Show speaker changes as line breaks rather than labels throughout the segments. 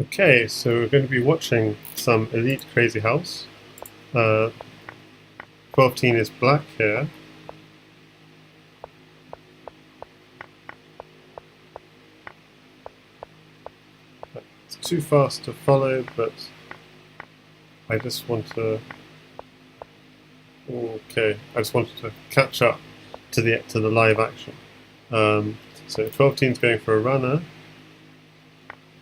Okay, so we're going to be watching some Elite Crazyhouse. 12teen is black here. It's too fast to follow, but I just want to. Okay, I just wanted to catch up to the live action. So 12teen's going for a runner.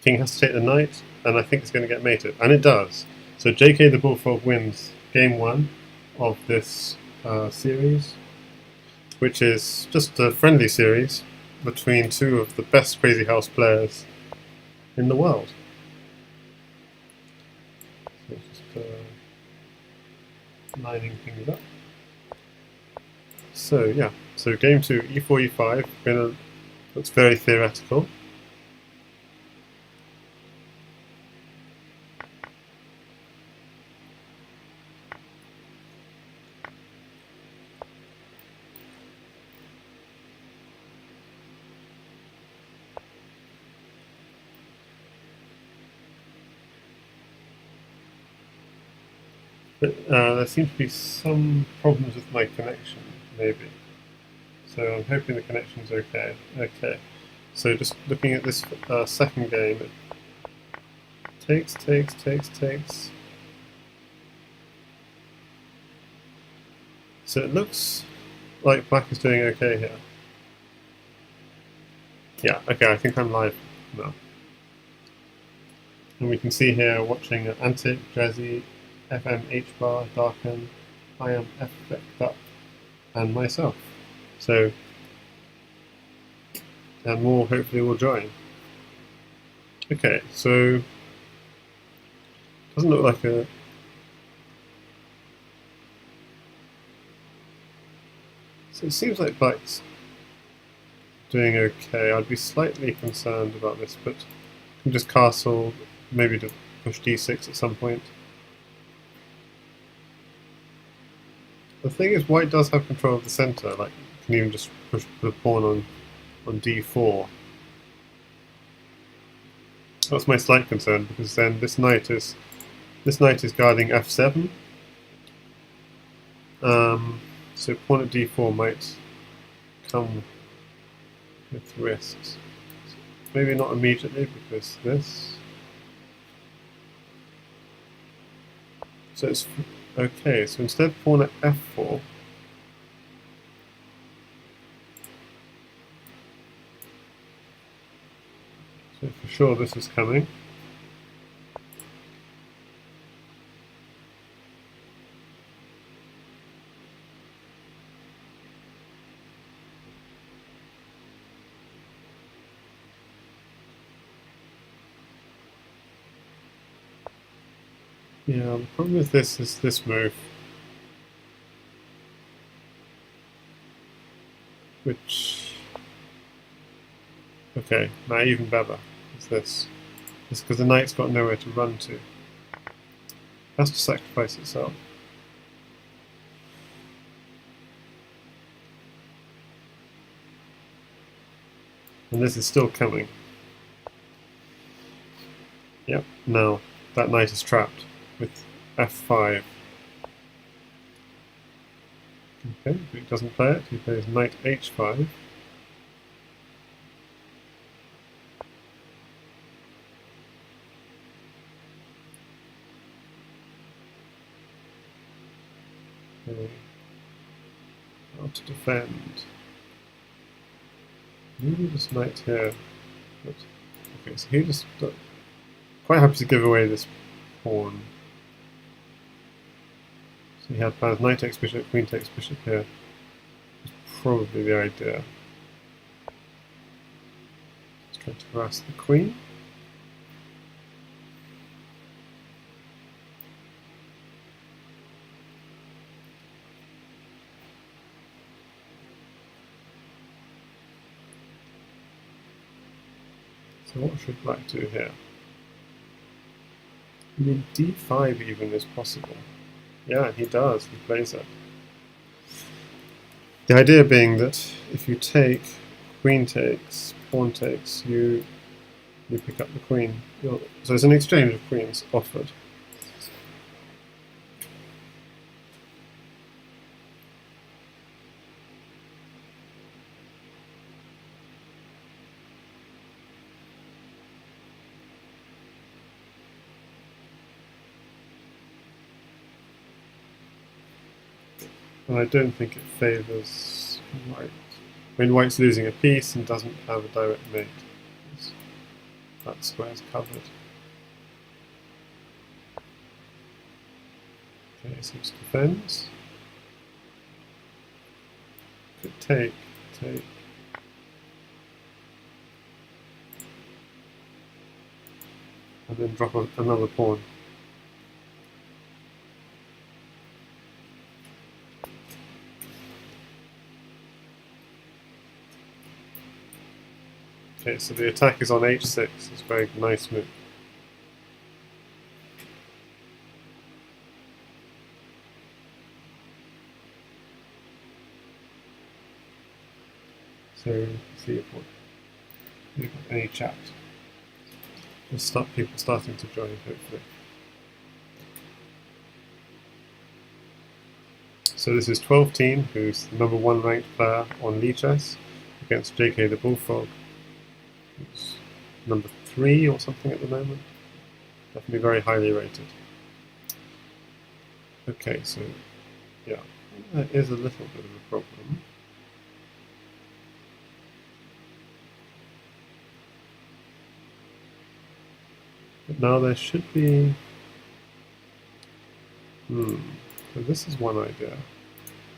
King has to take the knight, and I think it's going to get mated, and it does. So JKtheBullfrog wins game one of this series, which is just a friendly series between two of the best Crazyhouse players in the world. So just lining things up. So yeah, so game two, e4, e5, looks very theoretical. But there seems to be some problems with my connection, maybe. So I'm hoping the connection's okay. Okay. So just looking at this second game, it takes. So it looks like black is doing okay here. Yeah, okay, I think I'm live now. And we can see here watching Antic, Jazzy, FM, H-Bar, Darken, I am Effect Up, and myself. So, and more hopefully will join. Okay, so doesn't look like a. So it seems like black's doing okay. I'd be slightly concerned about this, but I can just castle, maybe to push d6 at some point. The thing is, white does have control of the center. Like, you can even just push the pawn on d4. That's my slight concern, because then this knight is guarding f7. So pawn at d4 might come with risks. Maybe not immediately, because this. So it's okay. So instead, pawn at f4. So for sure, this is coming. Yeah, the problem with this is this move, which, okay, now even better is this. It's because the knight's got nowhere to run to. It has to sacrifice itself. And this is still coming. Yep, now that knight is trapped with f5. Okay, if he doesn't play it, he plays knight h5. Okay. How to defend? Maybe this knight here. But, okay, so he just quite happy to give away this pawn. So he had plans knight takes bishop, queen takes bishop here. That's probably the idea. Let's try to harass the queen. So what should black do here? I mean, d5 even is possible. Yeah, he does. He plays it. The idea being that if you take, queen takes, pawn takes, you You pick up the queen. So it's an exchange of queens offered. And I don't think it favours white. I mean, white's losing a piece and doesn't have a direct mate. That square's covered. Okay, so it defends. Could take. And then drop another pawn. Okay, so the attack is on h6. It's a very nice move. So, see if we've got any chat. We'll start people starting to join, hopefully. So this is TwelveTeen, who's the #1 ranked player on Lichess, against JKtheBullfrog, who's #3 or something at the moment. Definitely very highly rated. Okay, so yeah, that is a little bit of a problem. But now there should be... So this is one idea.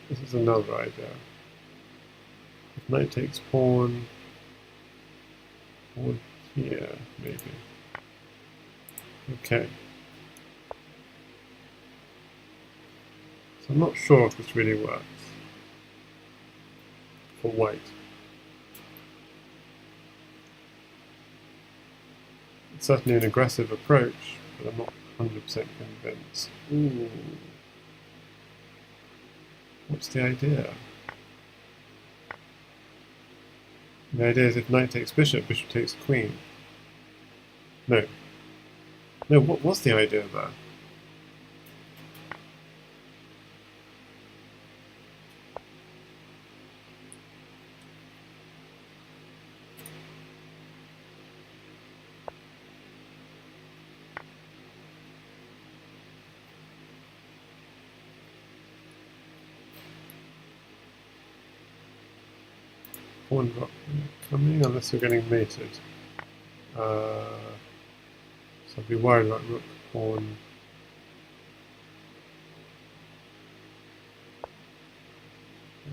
This is another idea. If knight takes pawn, pawn here, maybe. Okay. So I'm not sure if this really works for white. It's certainly an aggressive approach, but I'm not 100% convinced. Ooh. What's the idea? The idea is if knight takes bishop, bishop takes queen. No. No, what was the idea there? Pawn drop coming, unless you're getting mated. So I'd be worried about rook, pawn.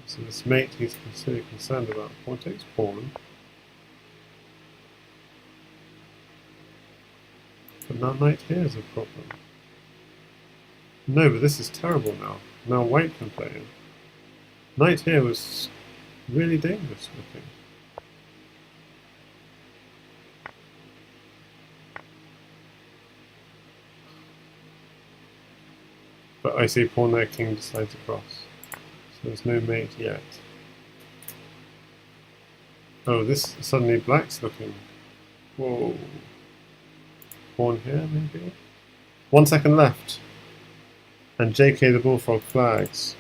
So this mate he's considerably concerned about. Pawn takes pawn. But now knight here is a problem. No, but this is terrible now. Now white can play in. Knight here was really dangerous looking. But I see pawn there, king decides across. So there's no mate yet. Oh, this suddenly black's looking. Whoa. Pawn here, maybe? 1 second left. And JKtheBullfrog flags.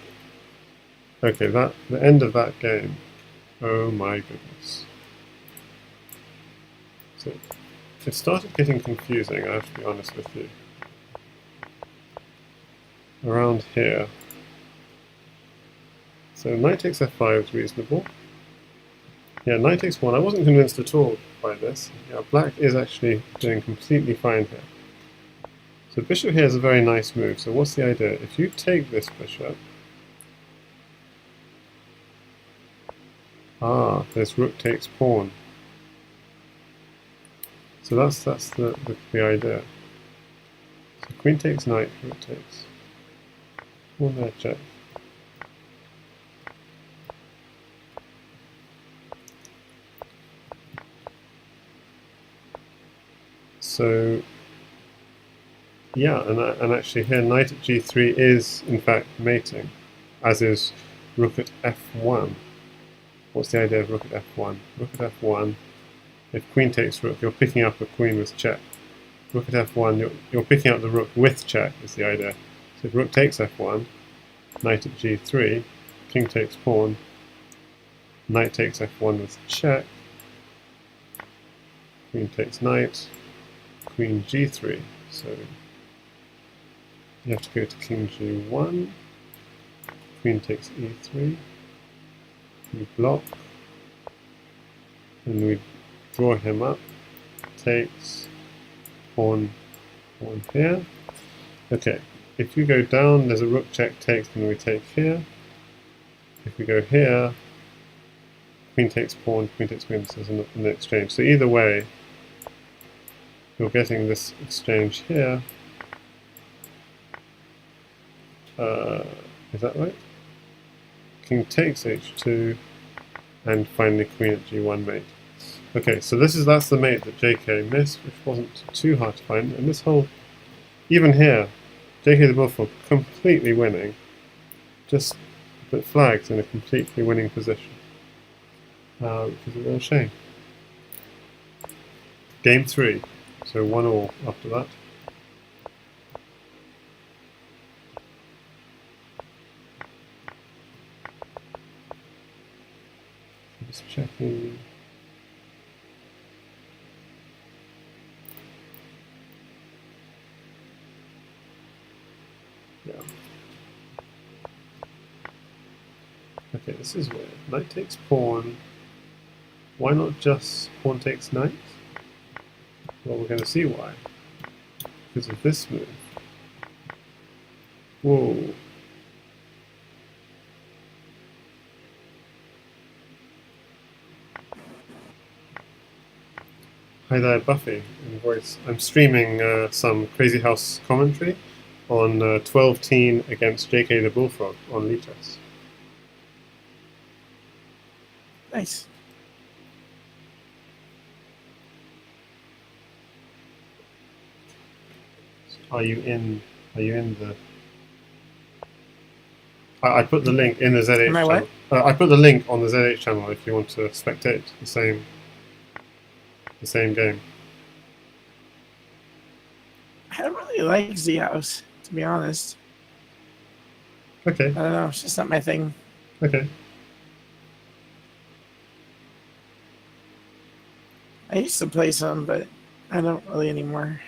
Okay, the end of that game. Oh my goodness. So it started getting confusing, I have to be honest with you. Around here. So knight takes f5 is reasonable. Yeah, knight takes 1. I wasn't convinced at all by this. Yeah, black is actually doing completely fine here. So bishop here is a very nice move. So what's the idea? If you take this bishop, this rook takes pawn. So that's the idea. So queen takes knight, rook takes pawn there, check. So yeah, and actually here knight at g3 is in fact mating, as is rook at f1. What's the idea of rook at f1? Rook at f1, If queen takes rook, you're picking up a queen with check. Rook at f1, you're picking up the rook with check, is the idea. So if rook takes f1, knight at g3, king takes pawn, knight takes f1 with check, queen takes knight, queen g3. So you have to go to king g1, queen takes e3, we block, and we draw him up, takes, pawn here. Okay, if you go down, there's a rook check takes, and we take here. If we go here, queen takes pawn, queen takes queen, this is an exchange. So either way, you're getting this exchange here. Is that right? King takes h2, and finally queen at g1 mate. Okay, so that's the mate that JK missed, which wasn't too hard to find. And this whole, even here, JKtheBullfrog completely winning, just but flags in a completely winning position, which is a real shame. Game 3, so 1-1 after that. Just checking. Yeah. Okay, this is weird. Knight takes pawn. Why not just pawn takes knight? Well, we're going to see why. Because of this move. Whoa. Hi there, Buffy in voice. I'm streaming some Crazyhouse commentary on TwelveTeen against JKtheBullfrog on Litres.
Nice.
Are you in the... I put the link in the ZH
Am I
channel.
what?
I put the link on the ZH channel if you want to spectate the same game.
I don't really like Z-House, to be honest.
Okay.
I don't know, it's just not my thing.
Okay.
I used to play some, but I don't really anymore.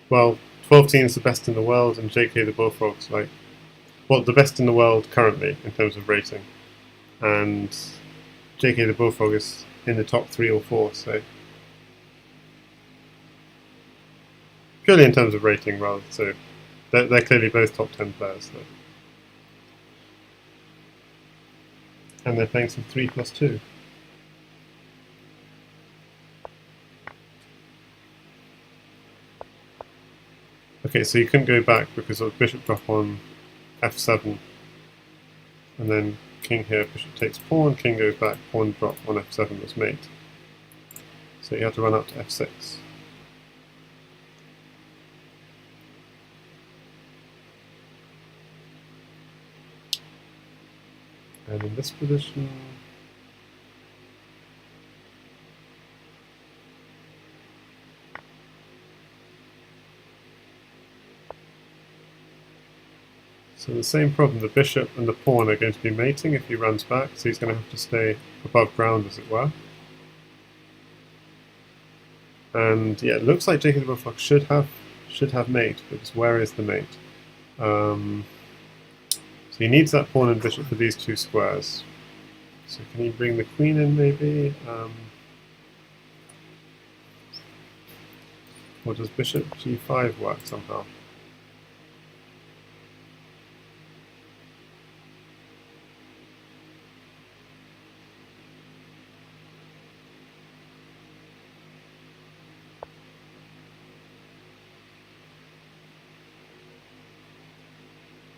Well, TwelveTeen is the best in the world, and JKtheBullfrog's like, well, the best in the world currently in terms of rating, and JKtheBullfrog is in the top 3 or 4. So purely in terms of rating, rather. So they're clearly both top 10 players, though. And they're playing some 3+2. Okay, so you couldn't go back because of bishop drop on f7, and then king here, bishop takes pawn, king goes back, pawn drop on f7 was mate. So you have to run up to f6. And in this position, so the same problem, the bishop and the pawn are going to be mating if he runs back, so he's going to have to stay above ground, as it were. And yeah, it looks like JKtheBullfrog should have mate, because where is the mate? So he needs that pawn and bishop for these 2 squares. So can he bring the queen in, maybe? Or does bishop g5 work somehow?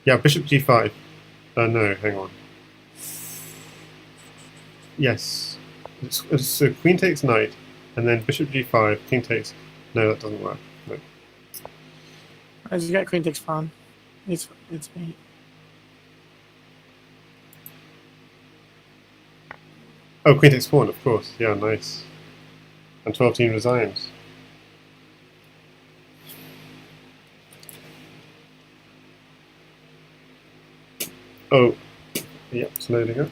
Yeah, bishop g5. No, hang on. Yes. So queen takes knight, and then bishop g5, king takes... No, that doesn't work. No.
I just got queen takes pawn. It's me.
Oh, queen takes pawn, of course. Yeah, nice. And 12-teen resigns. Oh, yep, it's loading up.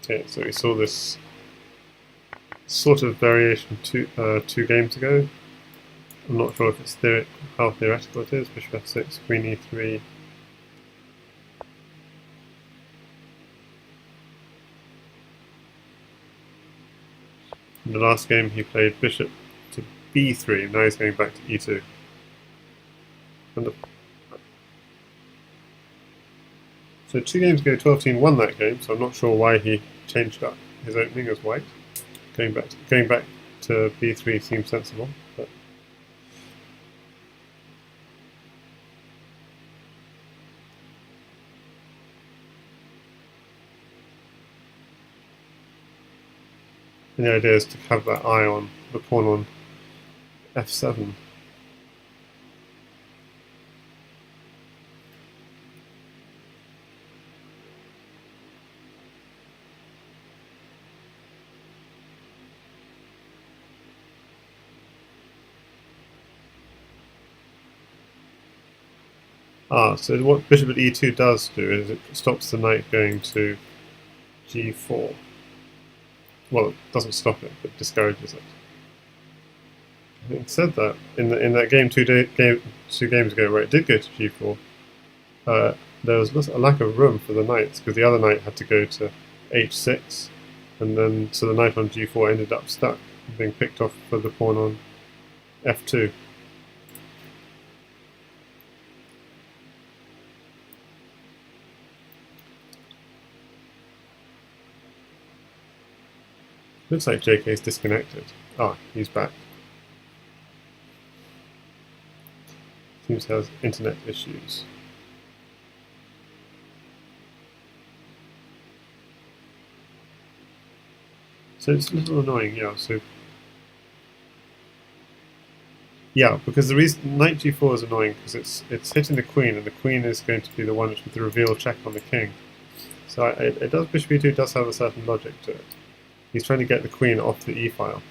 Okay, so we saw this sort of variation two games ago. I'm not sure if it's how theoretical it is. Bishop f6, queen e3. In the last game he played bishop to b3, now he's going back to e2. And so 2 games ago 12-teen won that game, so I'm not sure why he changed up his opening as white. Going back to b3 seems sensible, but and the idea is to have that eye on the pawn on f7. So what bishop at e2 does do is it stops the knight going to g4. Well, it doesn't stop it, but discourages it. Having said that, in that game two games ago where it did go to g4, there was a lack of room for the knights because the other knight had to go to h6, and then so the knight on g4 ended up stuck, being picked off for the pawn on f2. Looks like JK's disconnected. Ah, he's back. Seems to have internet issues. So it's a little annoying, yeah. So yeah, because the reason knight g4 is annoying because it's hitting the queen, and the queen is going to be the one with the reveal check on the king. So it does bishop e2 does have a certain logic to it. He's trying to get the queen off the e-file,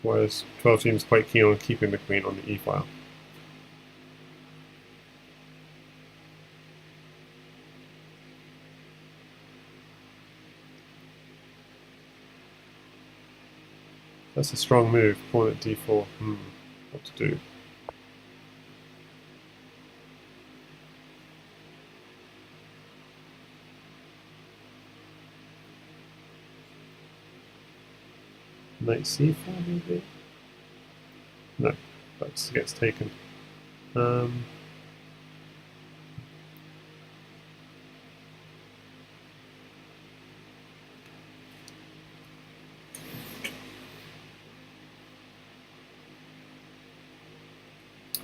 whereas 12-teen is quite keen on keeping the queen on the e-file. That's a strong move, pawn at d4. What to do? Knight c4 maybe? No, that gets taken.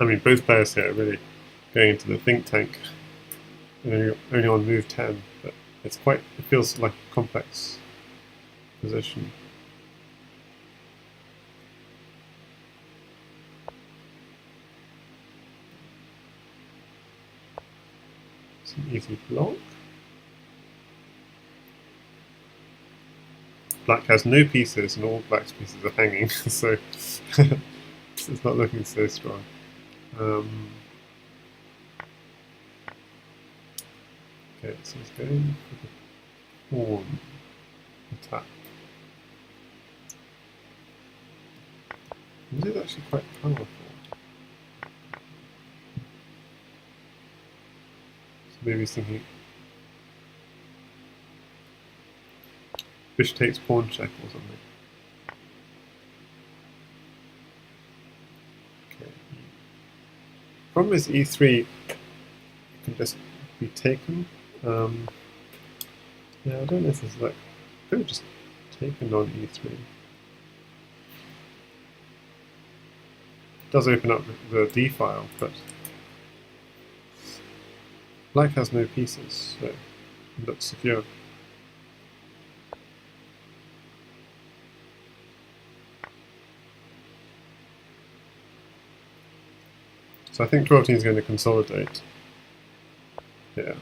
I mean, both players here are really going into the think tank, only on move 10, but it feels like a complex position. It's an easy block. Black has no pieces, and all black's pieces are hanging, so it's not looking so strong. Okay, so he's going for the pawn attack. This is actually quite powerful. So maybe he's thinking bishop takes pawn check or something. Okay. Problem is e3 can just be taken. Yeah, I don't know if this is like could have just taken on e3. does open up the D file, but black has no pieces, so it looks secure. So I think TwelveTeen is going to consolidate here.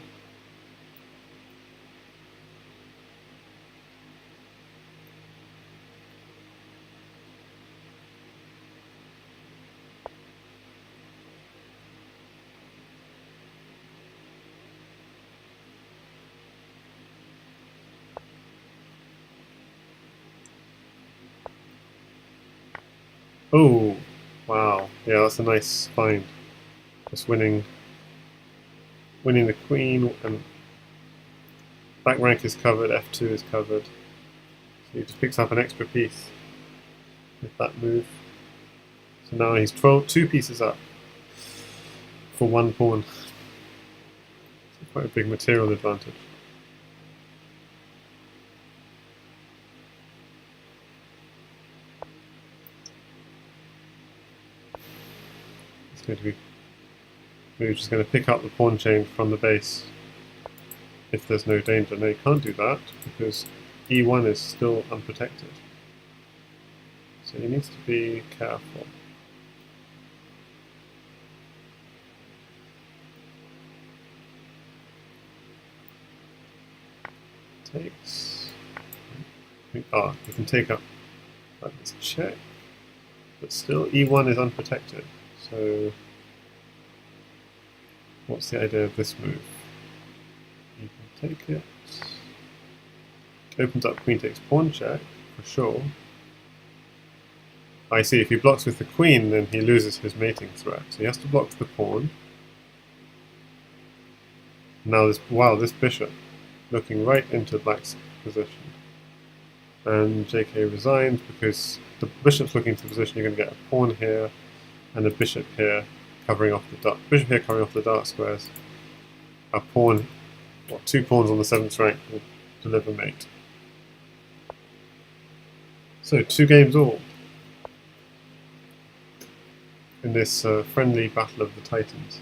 Oh, wow! Yeah, that's a nice find. Just winning the queen, and back rank is covered, F2 is covered. So he just picks up an extra piece with that move. So now he's 2 pieces up for 1 pawn. So quite a big material advantage. It's going to be We're just going to pick up the pawn chain from the base if there's no danger. No, you can't do that because E1 is still unprotected. So he needs to be careful. Takes. You can take up this check, but still E1 is unprotected. So what's the idea of this move? You can take it. Opens up queen takes pawn check, for sure. I see, if he blocks with the queen, then he loses his mating threat. So he has to block with the pawn. Now this bishop looking right into black's position. And JK resigns because the bishop's looking into the position. You're going to get a pawn here and a bishop here covering off the dark. Bishop here covering off the dark squares. A pawn, 2 pawns on the 7th rank will deliver mate. So 2 games all in this friendly battle of the Titans.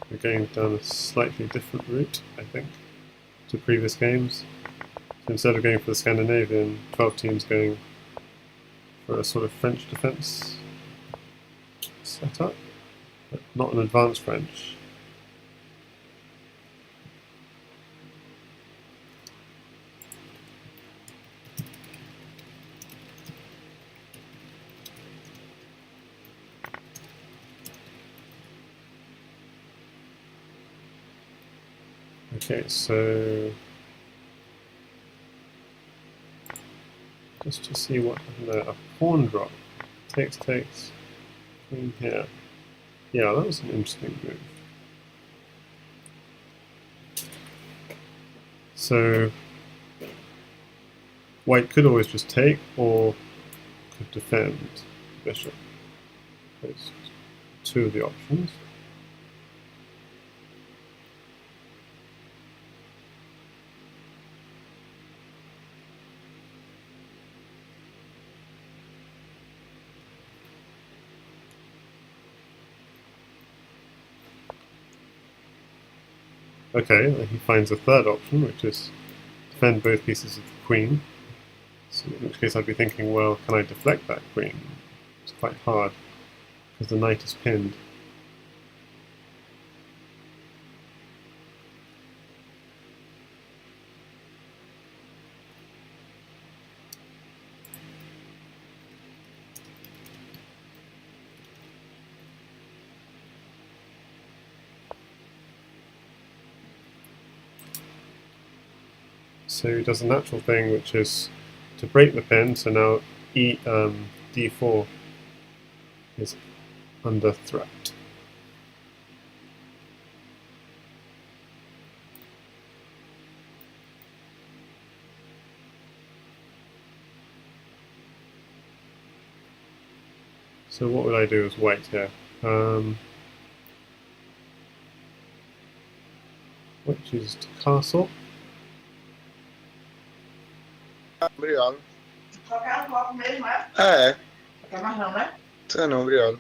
We're going down a slightly different route, I think, to previous games. So instead of going for the Scandinavian, TwelveTeen's going for a sort of French defense setup, but not an advanced French. Okay, so just to see what happened there, a pawn drop, takes, queen here. Yeah, that was an interesting move. So white could always just take or could defend bishop. Those 2 of the options. Okay, he finds a 3rd option, which is defend both pieces of the queen. So in which case I'd be thinking, well, can I deflect that queen? It's quite hard, because the knight is pinned. So he does a natural thing, which is to break the pin. So now d4 is under threat. So what would I do as white here? White chooses to castle.
Obrigado. Quer mais não, né? Tá não, obrigado.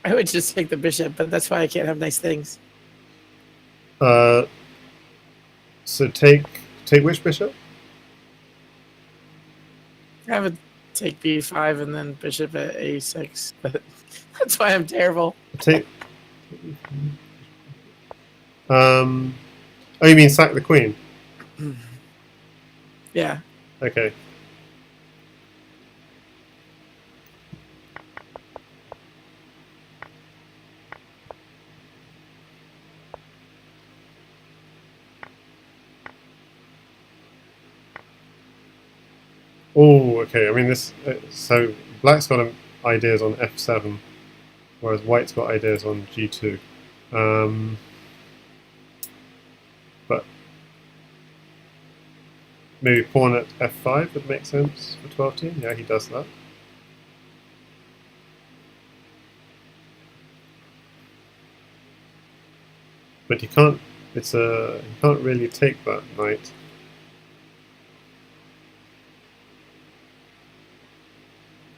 I would just take the bishop, but that's why I can't have nice things.
So take which bishop?
I would take b5 and then bishop at a6. But that's why I'm terrible.
Take. Oh, you mean sack the queen?
Yeah.
Okay. Oh, okay. I mean, this. So black's got ideas on f7, whereas white's got ideas on g2. But maybe pawn at f5 would make sense for TwelveTeen. Yeah, he does that. But you can't. You can't really take that knight.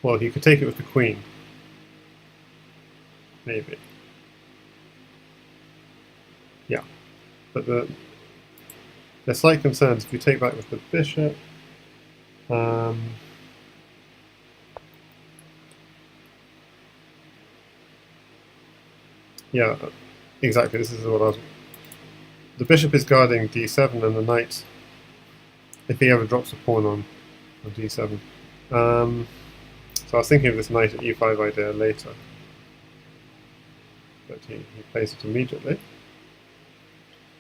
Well, you could take it with the queen. Maybe. Yeah. But there's slight concerns if you take back with the bishop. Yeah, exactly. This is what I was. The bishop is guarding d7, and the knight, if he ever drops a pawn on d7. So I was thinking of this knight at e5 idea later, but he plays it immediately.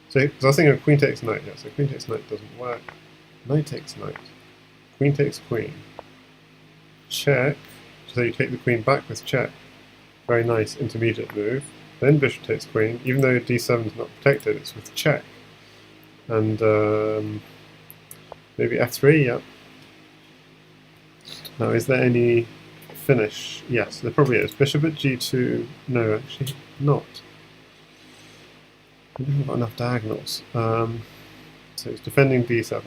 So I was thinking of queen takes knight. Yeah, so queen takes knight doesn't work. Knight takes knight. Queen takes queen. Check. So you take the queen back with check. Very nice intermediate move. Then bishop takes queen. Even though d7 is not protected, it's with check. And maybe f3. Yeah. Now, is there any finish? Yes, there probably is. Bishop at g2. No, actually not. We haven't got enough diagonals. So it's defending d7.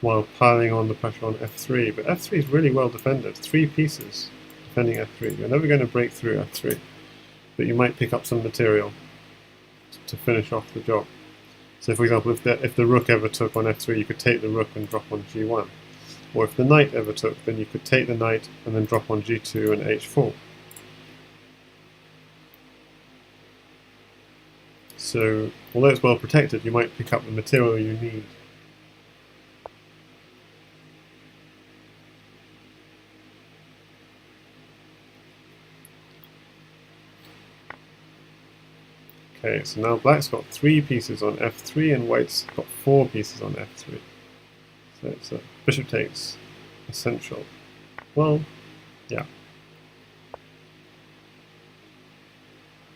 While piling on the pressure on f3. But f3 is really well defended. 3 pieces defending f3. You're never going to break through f3. But you might pick up some material to finish off the job. So for example, if the rook ever took on f3, you could take the rook and drop on g1. Or if the knight ever took, then you could take the knight and then drop on g2 and h4. So, although it's well protected, you might pick up the material you need. Okay, so now black's got 3 pieces on f3 and white's got 4 pieces on f3. So it's a bishop takes essential. Well, yeah.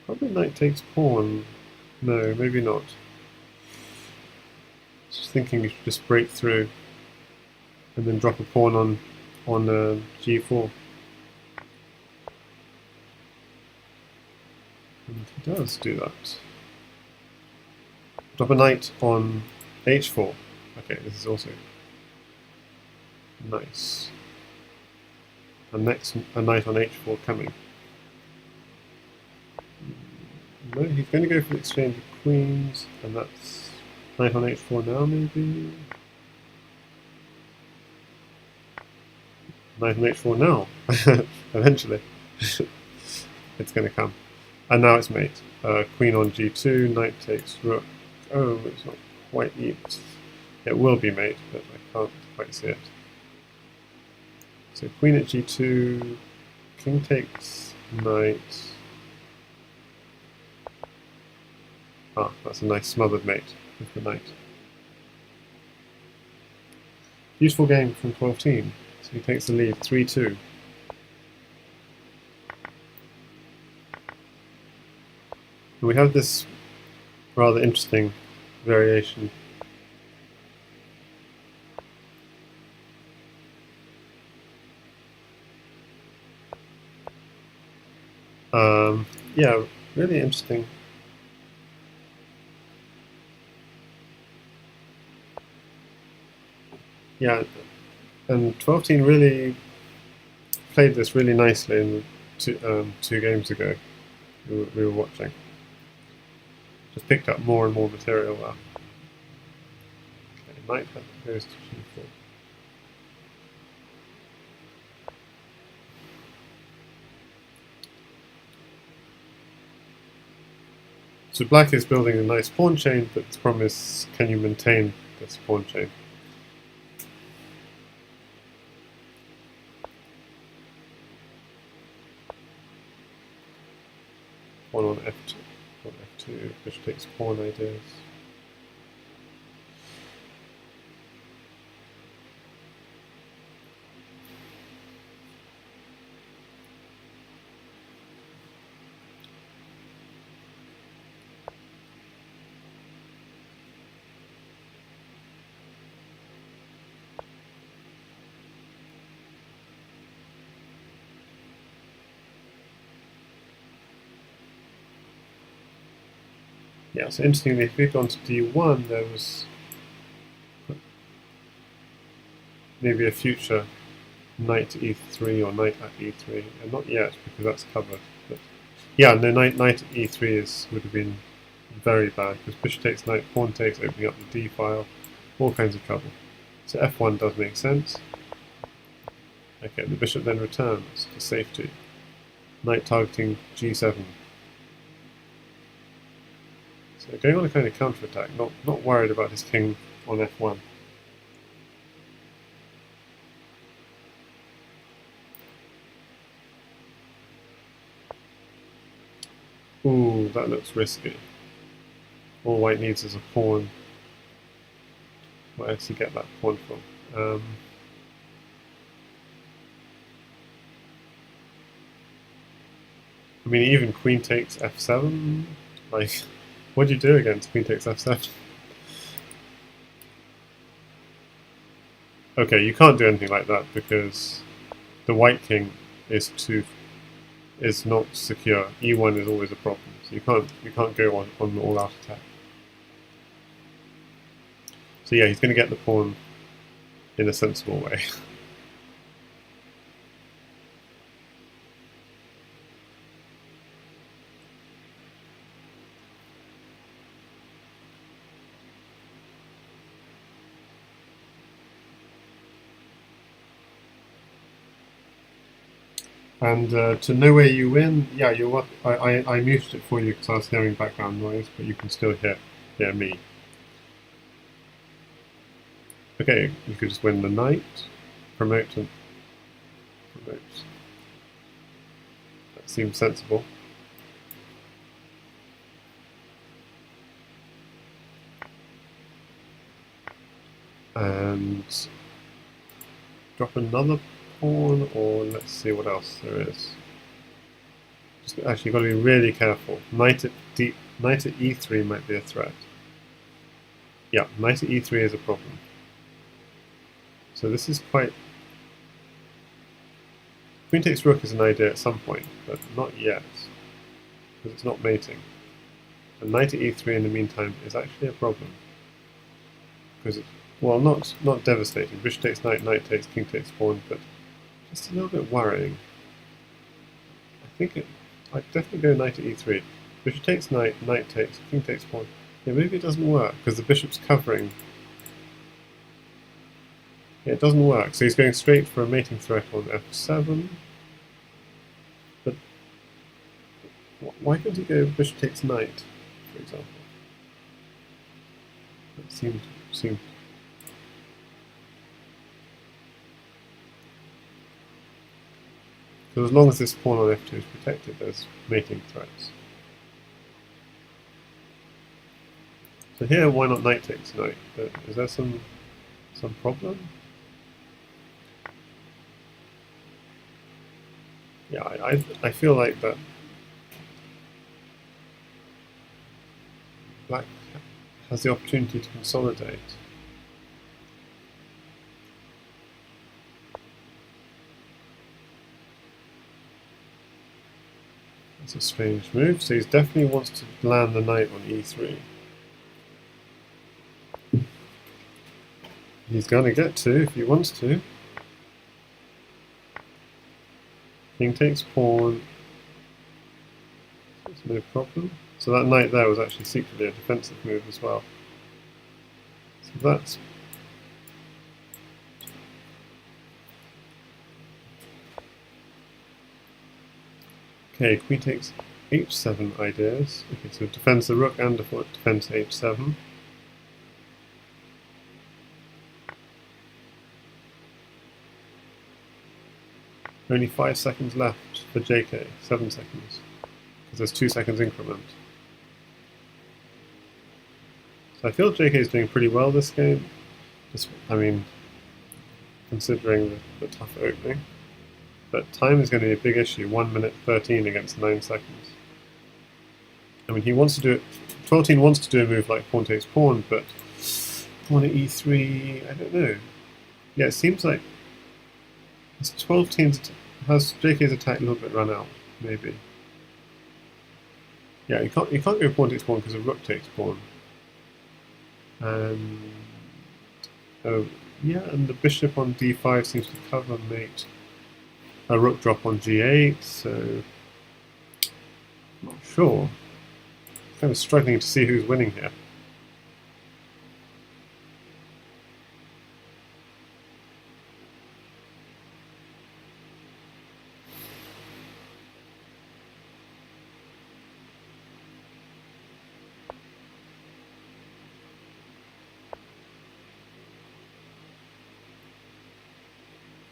Probably knight takes pawn. No, maybe not. Just thinking you should just break through and then drop a pawn on g4. And he does do that. Drop a knight on h4. Okay, this is also nice. And next, a knight on h4 coming. No, he's going to go for the exchange of queens, and that's knight on h4 now, maybe? Knight on h4 now, eventually. It's going to come. And now it's mate. Queen on g2, knight takes rook. Oh, it's not quite neat. It will be mate, but I can't quite see it. So queen at g2, king takes knight. Ah, that's a nice smothered mate with the knight. Useful game from TwelveTeen. So he takes the lead 3-2. We have this rather interesting variation. Yeah, really interesting. Yeah, and TwelveTeen really played this really nicely in the two games ago we were watching. Just picked up more and more material there. Okay, knight goes to g4. So black is building a nice pawn chain, but the problem is, can you maintain this pawn chain? Pawn on f2, on f2, bishop takes pawn ideas. Yeah, so interestingly, if we'd gone to d1, there was maybe a future knight to e3 or knight at e3, and not yet because that's covered. But yeah, no, knight at e3 would have been very bad because bishop takes knight, pawn takes, opening up the d file, all kinds of trouble. So f1 does make sense. Okay, the bishop then returns to safety. Knight targeting g7. So going on a kind of counter-attack, not worried about his king on f1. Ooh, that looks risky. All white needs is a pawn. Where else to get that pawn from? I mean, even queen takes f7. Like, what do you do against queen takes f7? Okay, you can't do anything like that because the white king is not secure. E1 is always a problem, so you can't go on an all-out attack. So yeah, he's going to get the pawn in a sensible way. And to know where you win, yeah, I muted it for you because I was hearing background noise, but you can still hear me. Okay, you could just win the knight, promote and promote. That seems sensible. And drop another pawn, or let's see what else there is. Just actually got to be really careful. Knight at e3 might be a threat. Yeah, knight at e3 is a problem. So this is quite... Queen takes rook is an idea at some point, but not yet, because it's not mating. And knight at e3 in the meantime is actually a problem. Because it's, well, not devastating. Bishop takes knight, knight takes, king takes pawn, but just a little bit worrying. I'd definitely go knight at e3. Bishop takes knight, knight takes, king takes pawn. Yeah, maybe it doesn't work, because the bishop's covering. Yeah, it doesn't work, so he's going straight for a mating threat on f7. But why can't he go bishop takes knight, for example? That seemed... Because as long as this pawn on f2 is protected, there's mating threats. So here, why not knight takes knight? Is there some problem? Yeah, I feel like that. Black has the opportunity to consolidate. That's a strange move, so he definitely wants to land the knight on e3. He's going to get to if he wants to. King takes pawn. That's no problem. So that knight there was actually secretly a defensive move as well. So that's... Okay, queen takes h7 ideas. Okay, so defends the rook and defends h7. Only 5 seconds left for JK, 7 seconds, because there's 2 seconds increment. So I feel JK is doing pretty well this game, I mean, considering the tough opening. But time is going to be a big issue, 1 minute 13 against 9 seconds. I mean, he wants to do it, TwelveTeen wants to do a move like pawn takes pawn, but pawn at e3, I don't know. Yeah, it seems like has JK's attack a little bit run out, maybe. Yeah, you can't go pawn takes pawn because a rook takes pawn. And oh yeah, and the bishop on d5 seems to cover mate. A rook drop on g8, so I'm not sure. Kind of struggling to see who's winning here.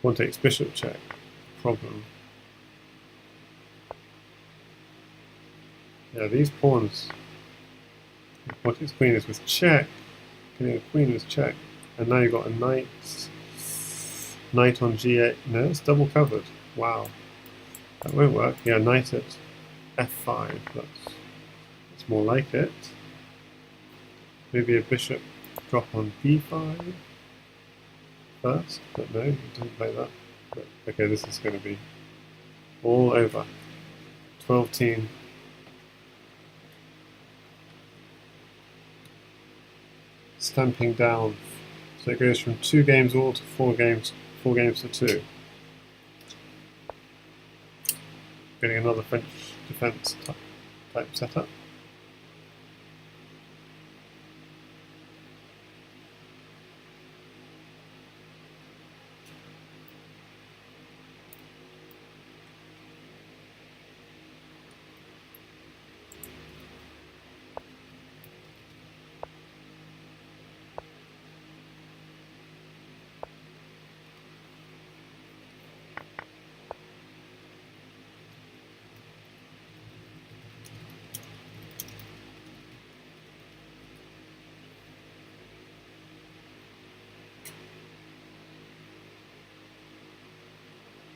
Pawn takes bishop check. Problem. Yeah, these pawns. What his queen is with check. Getting a queen with check. And now you've got a knight. Knight on g8. No, it's double covered. Wow. That won't work. Yeah, knight at f5. That's more like it. Maybe a bishop drop on b5 first. But no, he doesn't play that. But, okay, this is going to be all over. 12-team. Stamping down. So it goes from 2 games all to 4 games to 2. Getting another French defense type setup.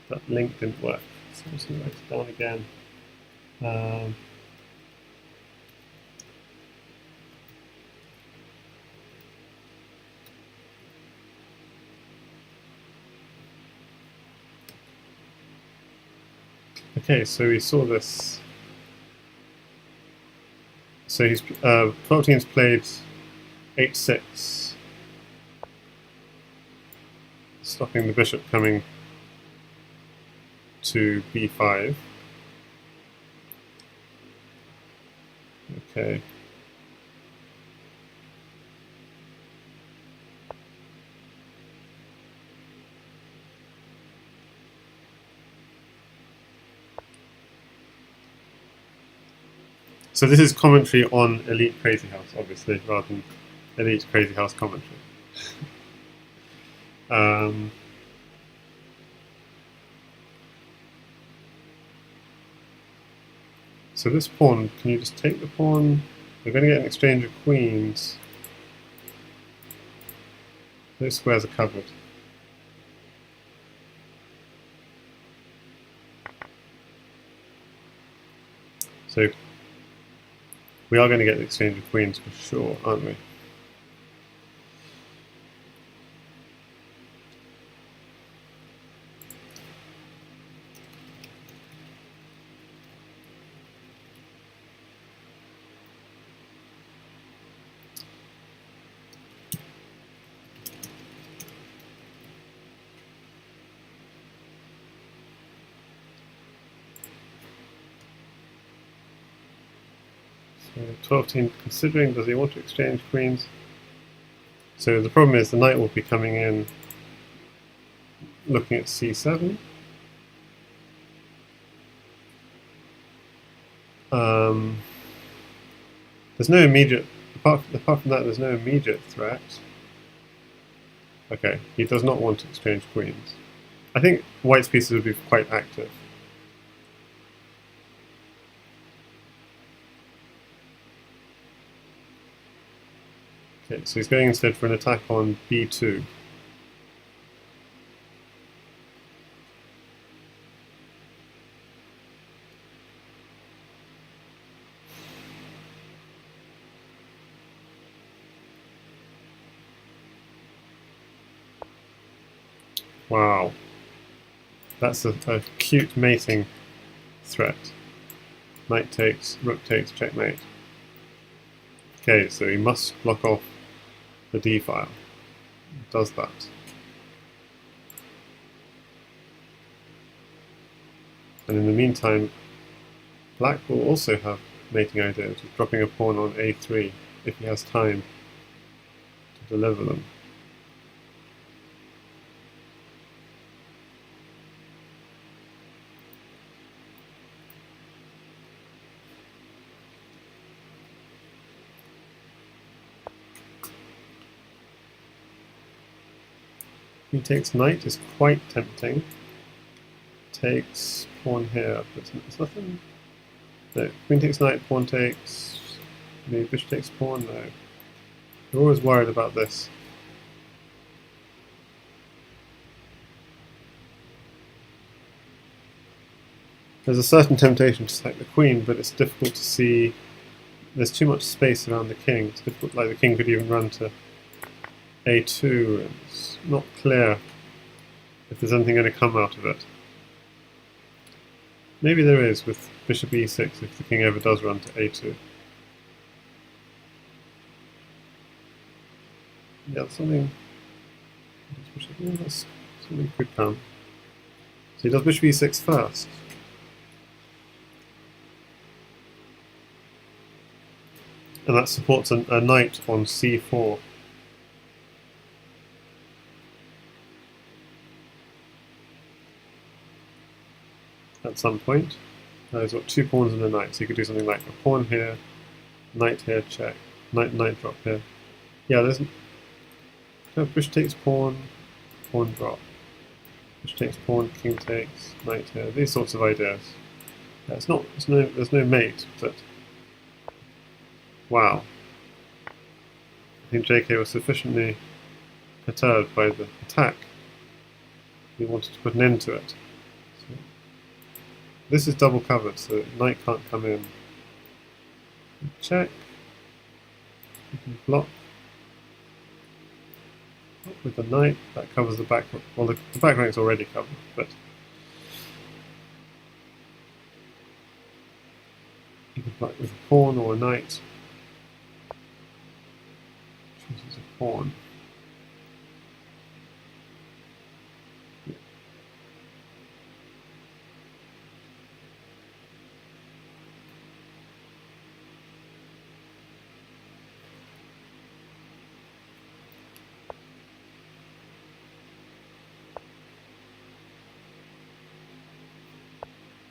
That link didn't work, so I'm just going to write it down again. Okay, so we saw this. So he's TwelveTeen's played h6, stopping the bishop coming to b5. Okay. So this is commentary on Elite Crazyhouse, obviously, rather than Elite Crazyhouse commentary. So this pawn, can you just take the pawn? We're going to get an exchange of queens. Those squares are covered. So We are going to get the exchange of queens for sure, aren't we? So 12-team considering, does he want to exchange queens? So the problem is the knight will be coming in looking at c7. There's no immediate, apart from that, there's no immediate threat. Okay, he does not want to exchange queens. I think white's pieces would be quite active. Okay, so he's going instead for an attack on b2. Wow. That's a cute mating threat. Knight takes, rook takes, checkmate. Okay, so he must block off the d file. Does that. And in the meantime, black will also have mating ideas, dropping a pawn on a3 if he has time to deliver them. Queen takes knight is quite tempting. Takes pawn here, but it's nothing. No, queen takes knight, pawn takes. Maybe bishop takes pawn. No, you're always worried about this. There's a certain temptation to sack the queen, but it's difficult to see. There's too much space around the king. It's difficult. Like the king could even run to a2, and it's not clear if there's anything going to come out of it. Maybe there is with bishop e6 if the king ever does run to a2. Yeah, something could come. So he does bishop e6 first. And that supports a knight on c4. At some point. He's got two pawns and a knight, so you could do something like a pawn here, knight here, check, knight drop here. Yeah, there's bishop takes pawn, pawn drop. Bishop takes pawn, king takes, knight here. These sorts of ideas. Yeah, there's no mate, but wow. I think JK was sufficiently perturbed by the attack. He wanted to put an end to it. This is double covered, so knight can't come in. Check. You can block with the knight. That covers the back. Well, the back rank's already covered, but you can block with a pawn or a knight. Chooses a pawn.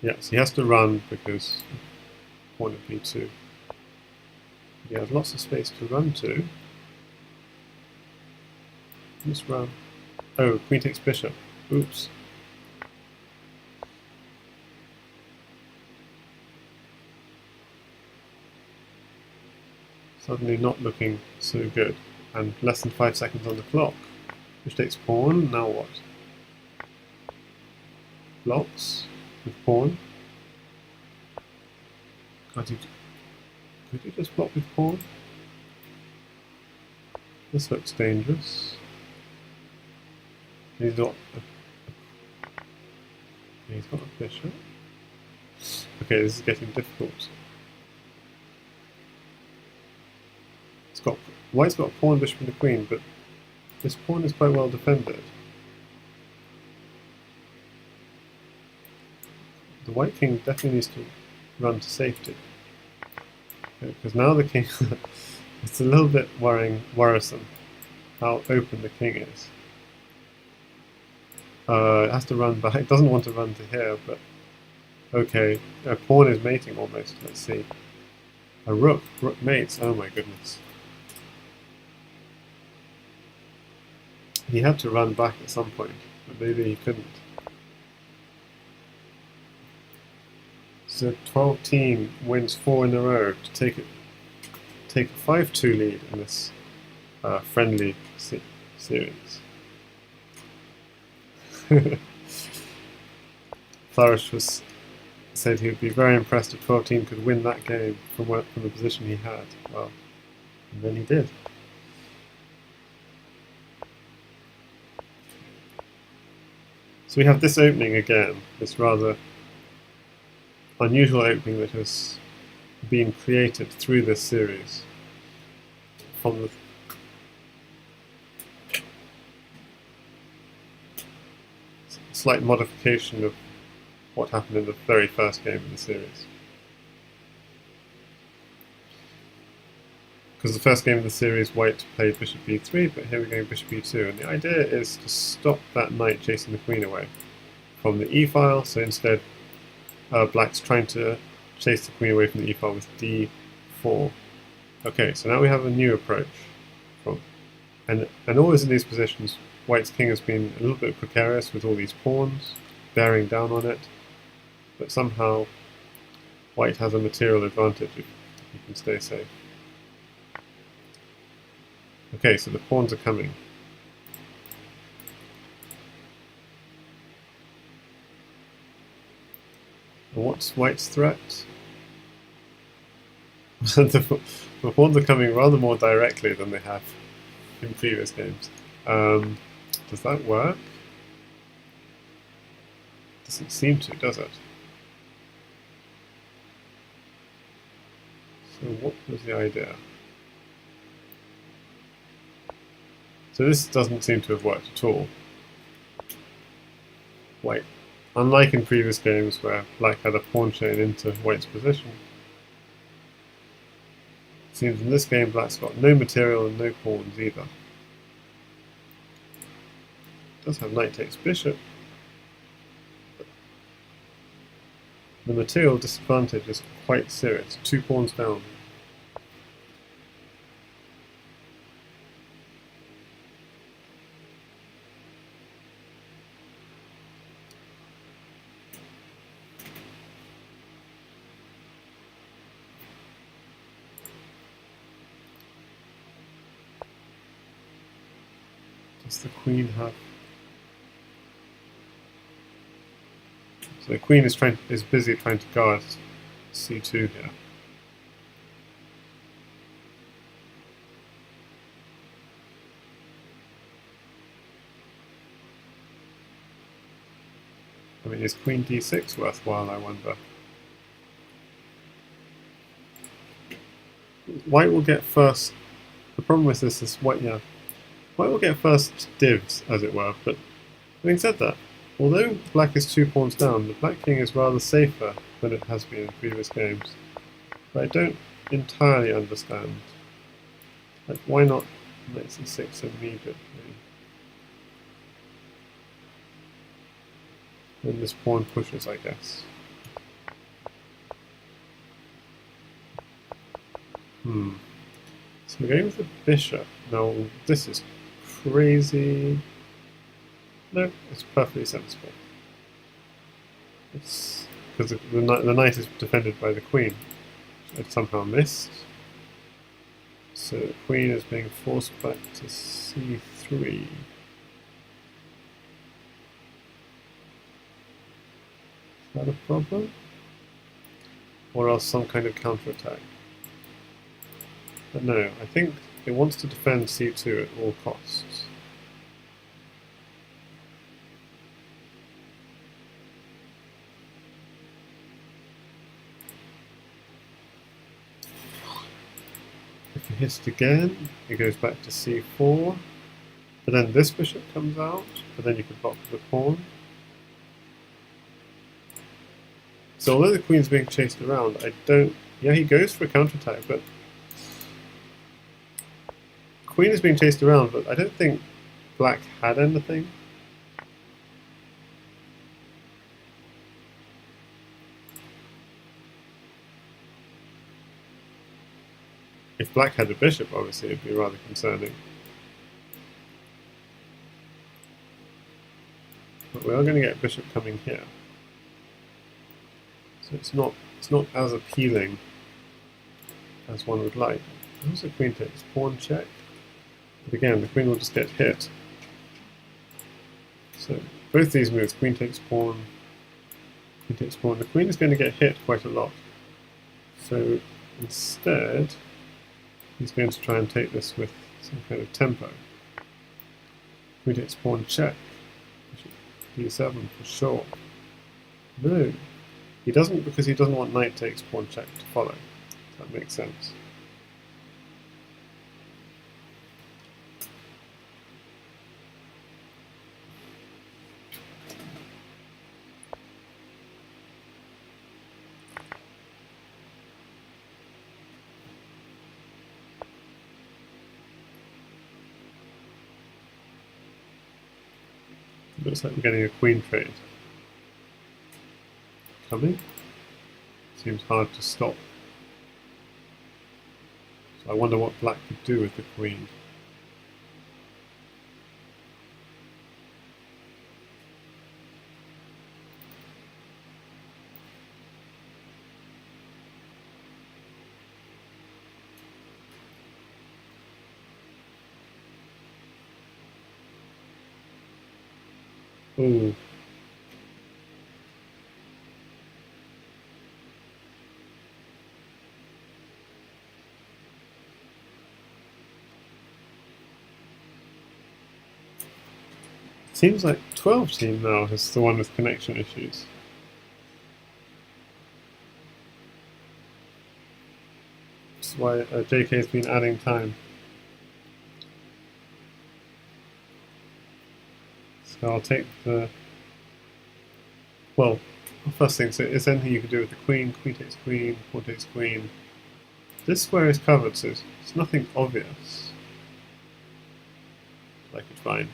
Yes, he has to run because pawn at b2. He has lots of space to run to. Just run. Oh, queen takes bishop. Oops. Suddenly not looking so good. And less than 5 seconds on the clock. Bishop takes pawn, now what? Blocks with pawn. Could you just block with pawn? This looks dangerous. He's got a bishop. Okay, this is getting difficult. White's got a pawn, bishop, and a queen, but this pawn is quite well defended. The white king definitely needs to run to safety. Because now the king, it's a little bit worrisome how open the king is. It has to run back. It doesn't want to run to here, but okay. A pawn is mating almost. Let's see. A rook mates. Oh my goodness. He had to run back at some point, but maybe he couldn't. So TwelveTeen wins 4 in a row to take a 5-2 lead in this friendly series. Flourish said he would be very impressed if TwelveTeen could win that game from the position he had. Well, and then he did. So we have this opening again, this rather unusual opening that has been created through this series from the slight modification of what happened in the very first game of the series. Because the first game of the series, white played bishop b3, but here we're going bishop b2, and the idea is to stop that knight chasing the queen away from the e-file, so instead black's trying to chase the queen away from the e-file with d4. Okay, so now we have a new approach. And always in these positions, white's king has been a little bit precarious with all these pawns, bearing down on it, but somehow white has a material advantage if he can stay safe. Okay, so the pawns are coming. And what's white's threat? The pawns are coming rather more directly than they have in previous games. Does that work? Doesn't seem to, does it? So what was the idea? So this doesn't seem to have worked at all. White, unlike in previous games where black had a pawn chain into white's position, it seems in this game black's got no material and no pawns either. It does have knight takes bishop. But the material disadvantage is quite serious. 2 pawns down. Does the queen have? So the queen is busy trying to guard c2 here. I mean, is queen d6 worthwhile, I wonder? White will get first. The problem with this is white will get first dibs, as it were, but having said that, although black is 2 pawns down, the black king is rather safer than it has been in previous games. But I don't entirely understand. Like, why not knight c6 immediately? Then this pawn pushes, I guess. So we're going with the bishop. Now, this is crazy. No, it's perfectly sensible. It's because the knight is defended by the queen. I somehow missed. So the queen is being forced back to c3. Is that a problem? Or else some kind of counterattack? But no, I think it wants to defend c2 at all costs. If you hit it again, it goes back to c4. But then this bishop comes out, but then you can block the pawn. So although the queen's being chased around, I don't... Yeah, he goes for a counterattack, but... Queen is being chased around, but I don't think black had anything. If black had a bishop, obviously, it'd be rather concerning. But we are going to get a bishop coming here. So it's not as appealing as one would like. Who's the queen takes? Pawn check. But again, the queen will just get hit. So both these moves, queen takes pawn, queen takes pawn. The queen is going to get hit quite a lot. So instead, he's going to try and take this with some kind of tempo. Queen takes pawn check. d7 for sure. No. He doesn't, because he doesn't want knight takes pawn check to follow. That makes sense. Looks like we're getting a queen trade coming. Seems hard to stop. So I wonder what black could do with the queen. Ooh. Seems like TwelveTeen now is the one with connection issues. That's why JK has been adding time. So I'll take the... Well, first thing, so is anything you can do with the queen? Queen takes queen, pawn takes queen. This square is covered, so it's nothing obvious that I could find.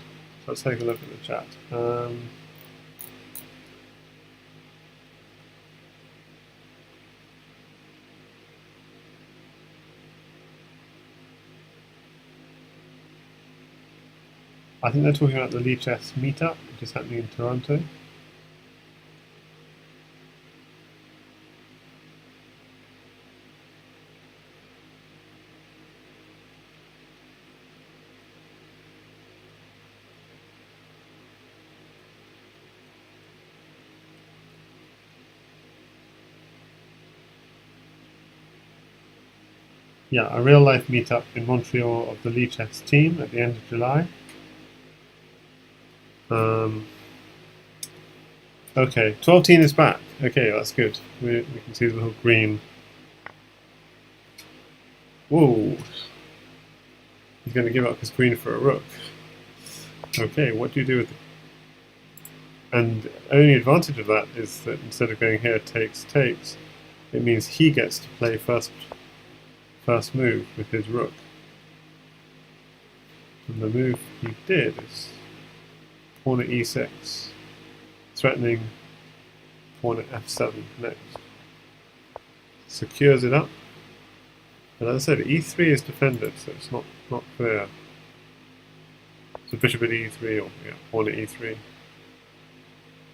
So let's take a look at the chat. I think they're talking about the Lee Chess meetup, which is happening in Toronto. Yeah, a real-life meetup in Montreal of the Lee Chess team at the end of July. Okay, TwelveTeen is back. Okay, that's good. We can see the little green. Whoa! He's going to give up his queen for a rook. Okay, what do you do with it? And the only advantage of that is that instead of going here, takes, takes, it means he gets to play first move with his rook. And the move he did is pawn at e6, threatening pawn at f7 next. Secures it up. And as I said, e3 is defended, so it's not clear. So bishop at e3, or yeah, pawn at e3.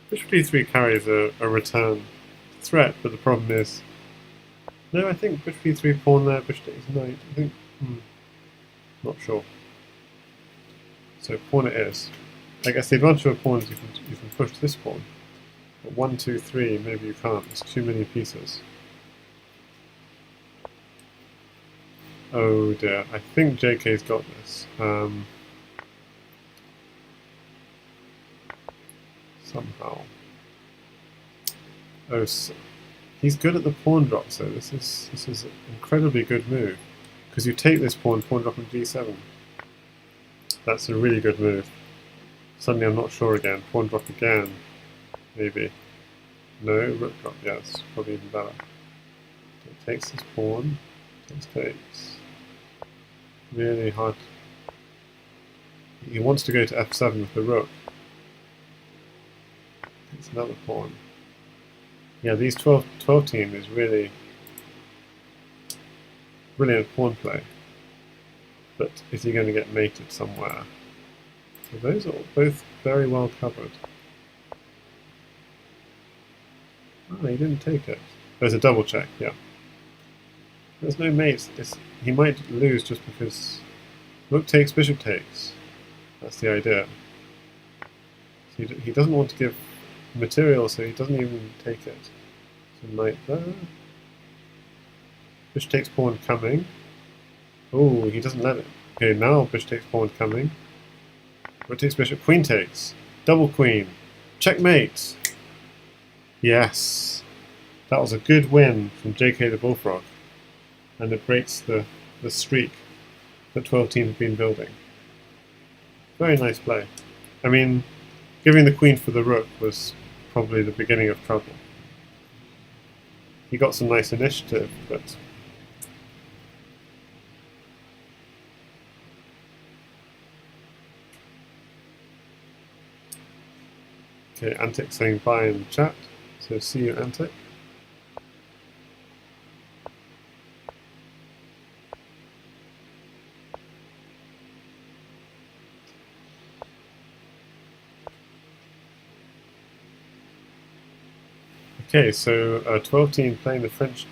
Bishop at e3 carries a return threat, but the problem is... No, I think bishop e3, pawn there, bishop takes knight. I think... not sure. So pawn it is. I guess the advantage of a pawn is you can push this pawn. But 1, 2, 3, maybe you can't. There's too many pieces. Oh dear, I think JK's got this. Somehow. Oh, so he's good at the pawn drop, so this is an incredibly good move. Because you take this pawn drop on d7. That's a really good move. Suddenly I'm not sure again. Pawn drop again, maybe. No, rook drop, yes, probably even better. It takes this pawn, takes. Really hard. He wants to go to f7 with the rook. It's another pawn. Yeah, these 12-team is really brilliant pawn play. But is he going to get mated somewhere? So those are both very well covered. Oh, he didn't take it. There's a double check, yeah. There's no mate. He might lose just because rook takes, bishop takes. That's the idea. So he doesn't want to give material, so he doesn't even take it. So knight there. Bishop takes pawn coming. Oh, he doesn't let it. Okay, now bishop takes pawn coming. Rook takes bishop, queen takes. Double queen. Checkmate! Yes! That was a good win from JKtheBullfrog. And it breaks the streak that 12-team have been building. Very nice play. I mean, giving the queen for the rook was probably the beginning of trouble. He got some nice initiative, but... Okay, Antic saying bye in the chat, so see you, Antic. Okay, so 12-team playing the French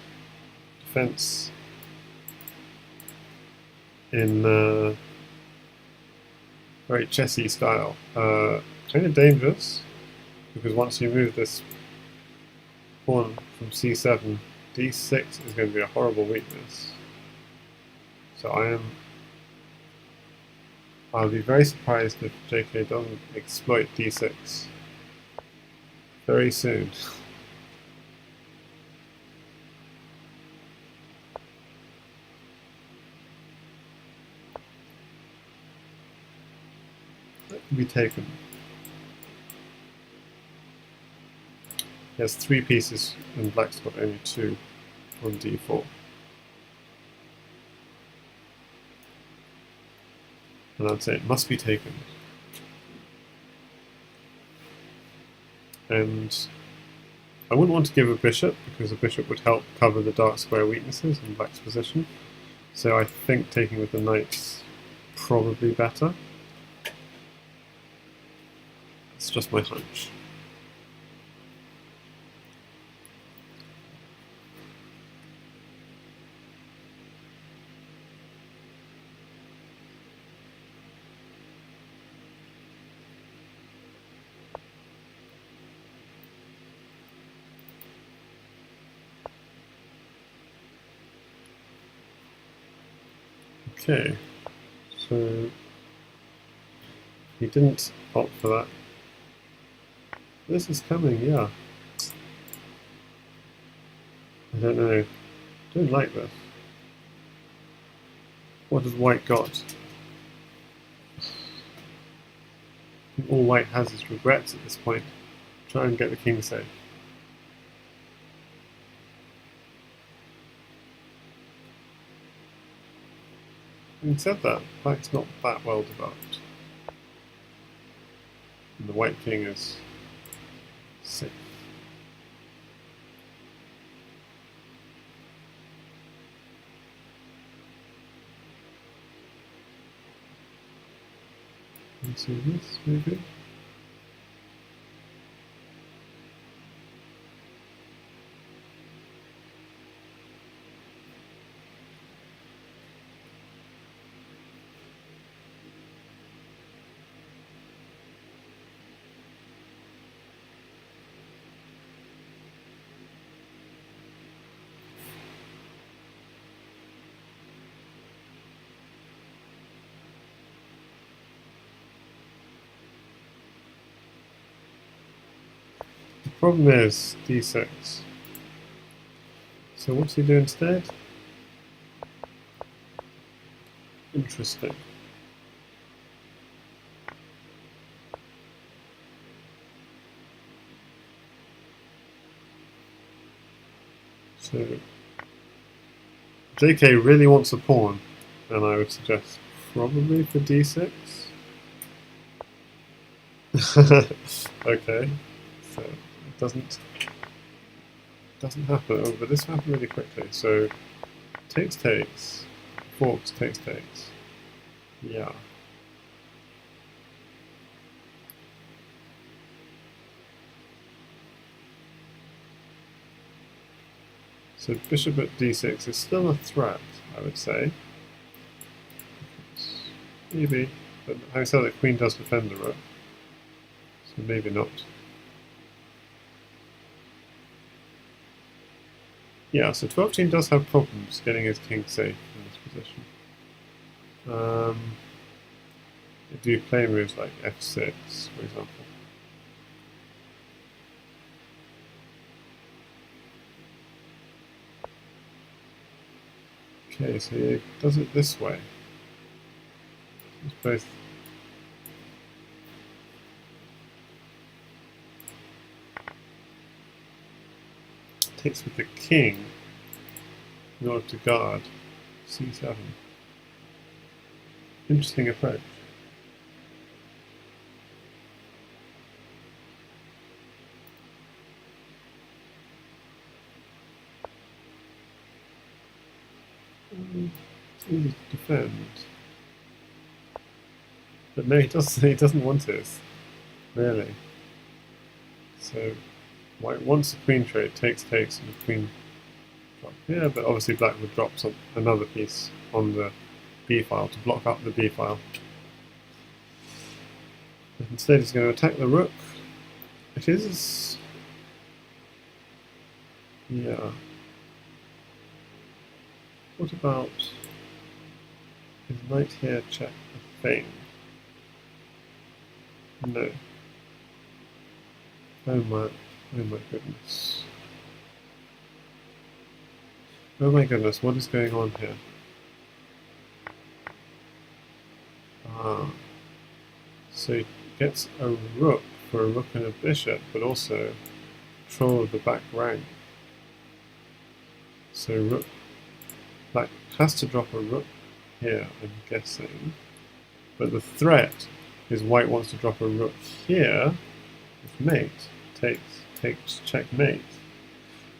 defense in very chessy style. Kind of dangerous, because once you move this pawn from c7, d6 is going to be a horrible weakness. So I'll be very surprised if JK doesn't exploit d6 very soon. That can be taken. He has 3 pieces and black's got only 2 on d4. And I'd say it must be taken. And I wouldn't want to give a bishop, because a bishop would help cover the dark square weaknesses in black's position. So I think taking with the knight's probably better. It's just my hunch. Okay, so he didn't opt for that. This is coming, yeah. I don't know. Don't like this. What has white got? All white has is regrets at this point. Try and get the king safe. Having said that, black's not that well developed. And the white king is safe. Let's see this, maybe? Problem is d6. So what's he do instead? Interesting. So JK really wants a pawn, and I would suggest probably for d6. Okay, so it doesn't happen. Oh, but this happened really quickly. So takes, forks, takes. Yeah. So bishop at d6 is still a threat, I would say. Maybe, but having said that, queen does defend the rook, so maybe not. Yeah, so TwelveTeen does have problems getting his king safe in this position. Do you play moves like f6, for example? Okay, so he does it this way. It's both. Takes with the king in order to guard c7. Interesting approach. It's easy to defend. But no, he doesn't want this, really. So white wants the queen trade, takes, and the queen drop here, but obviously black would drop another piece on the b file to block up the b file. But instead he's going to attack the rook. It is... yeah. What about his knight here check a thing? No. Oh my goodness. Oh my goodness, what is going on here? Ah. So he gets a rook for a rook and a bishop, but also control of the back rank. So rook, black has to drop a rook here, I'm guessing. But the threat is white wants to drop a rook here with mate. Takes, checkmate.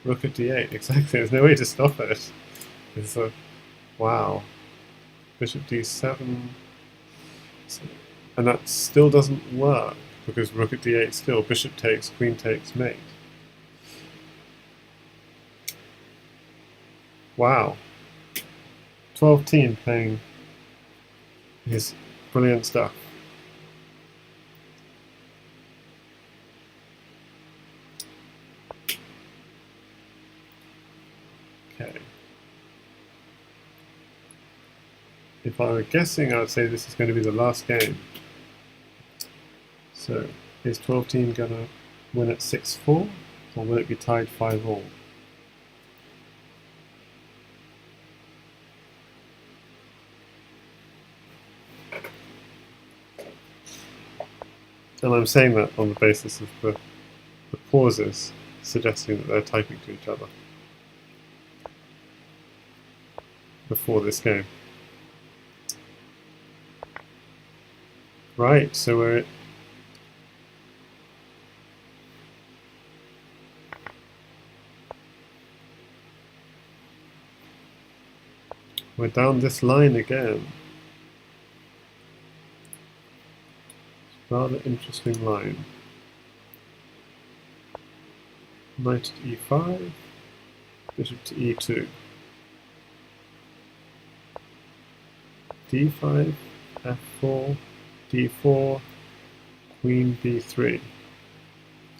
Rook at d8, exactly. There's no way to stop it. It's a wow. Bishop d7, and that still doesn't work because rook at d8 still. Bishop takes, queen takes, mate. Wow. TwelveTeen playing his brilliant stuff. Okay. If I were guessing, I would say this is going to be the last game. So, is TwelveTeen going to win at 6-4, or will it be tied 5-all? And I'm saying that on the basis of the pauses suggesting that they're typing to each other before this game. Right, so we're down this line again. Rather interesting line. Knight to e5, bishop to e2. d5, f4, d4, queen b3.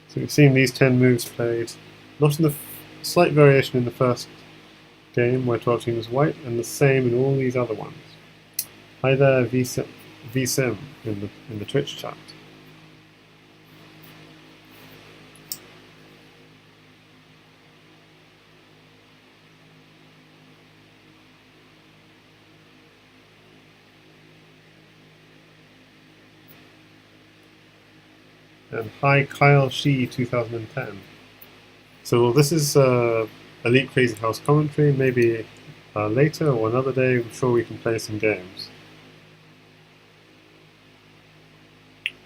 So we've seen these 10 moves played, not in the slight variation in the first game where TwelveTeen was white, and the same in all these other ones. Hi there, VSim in the Twitch chat. And hi, Kyle Shee 2010. So this is Elite Crazyhouse commentary. Maybe later or another day, I'm sure we can play some games.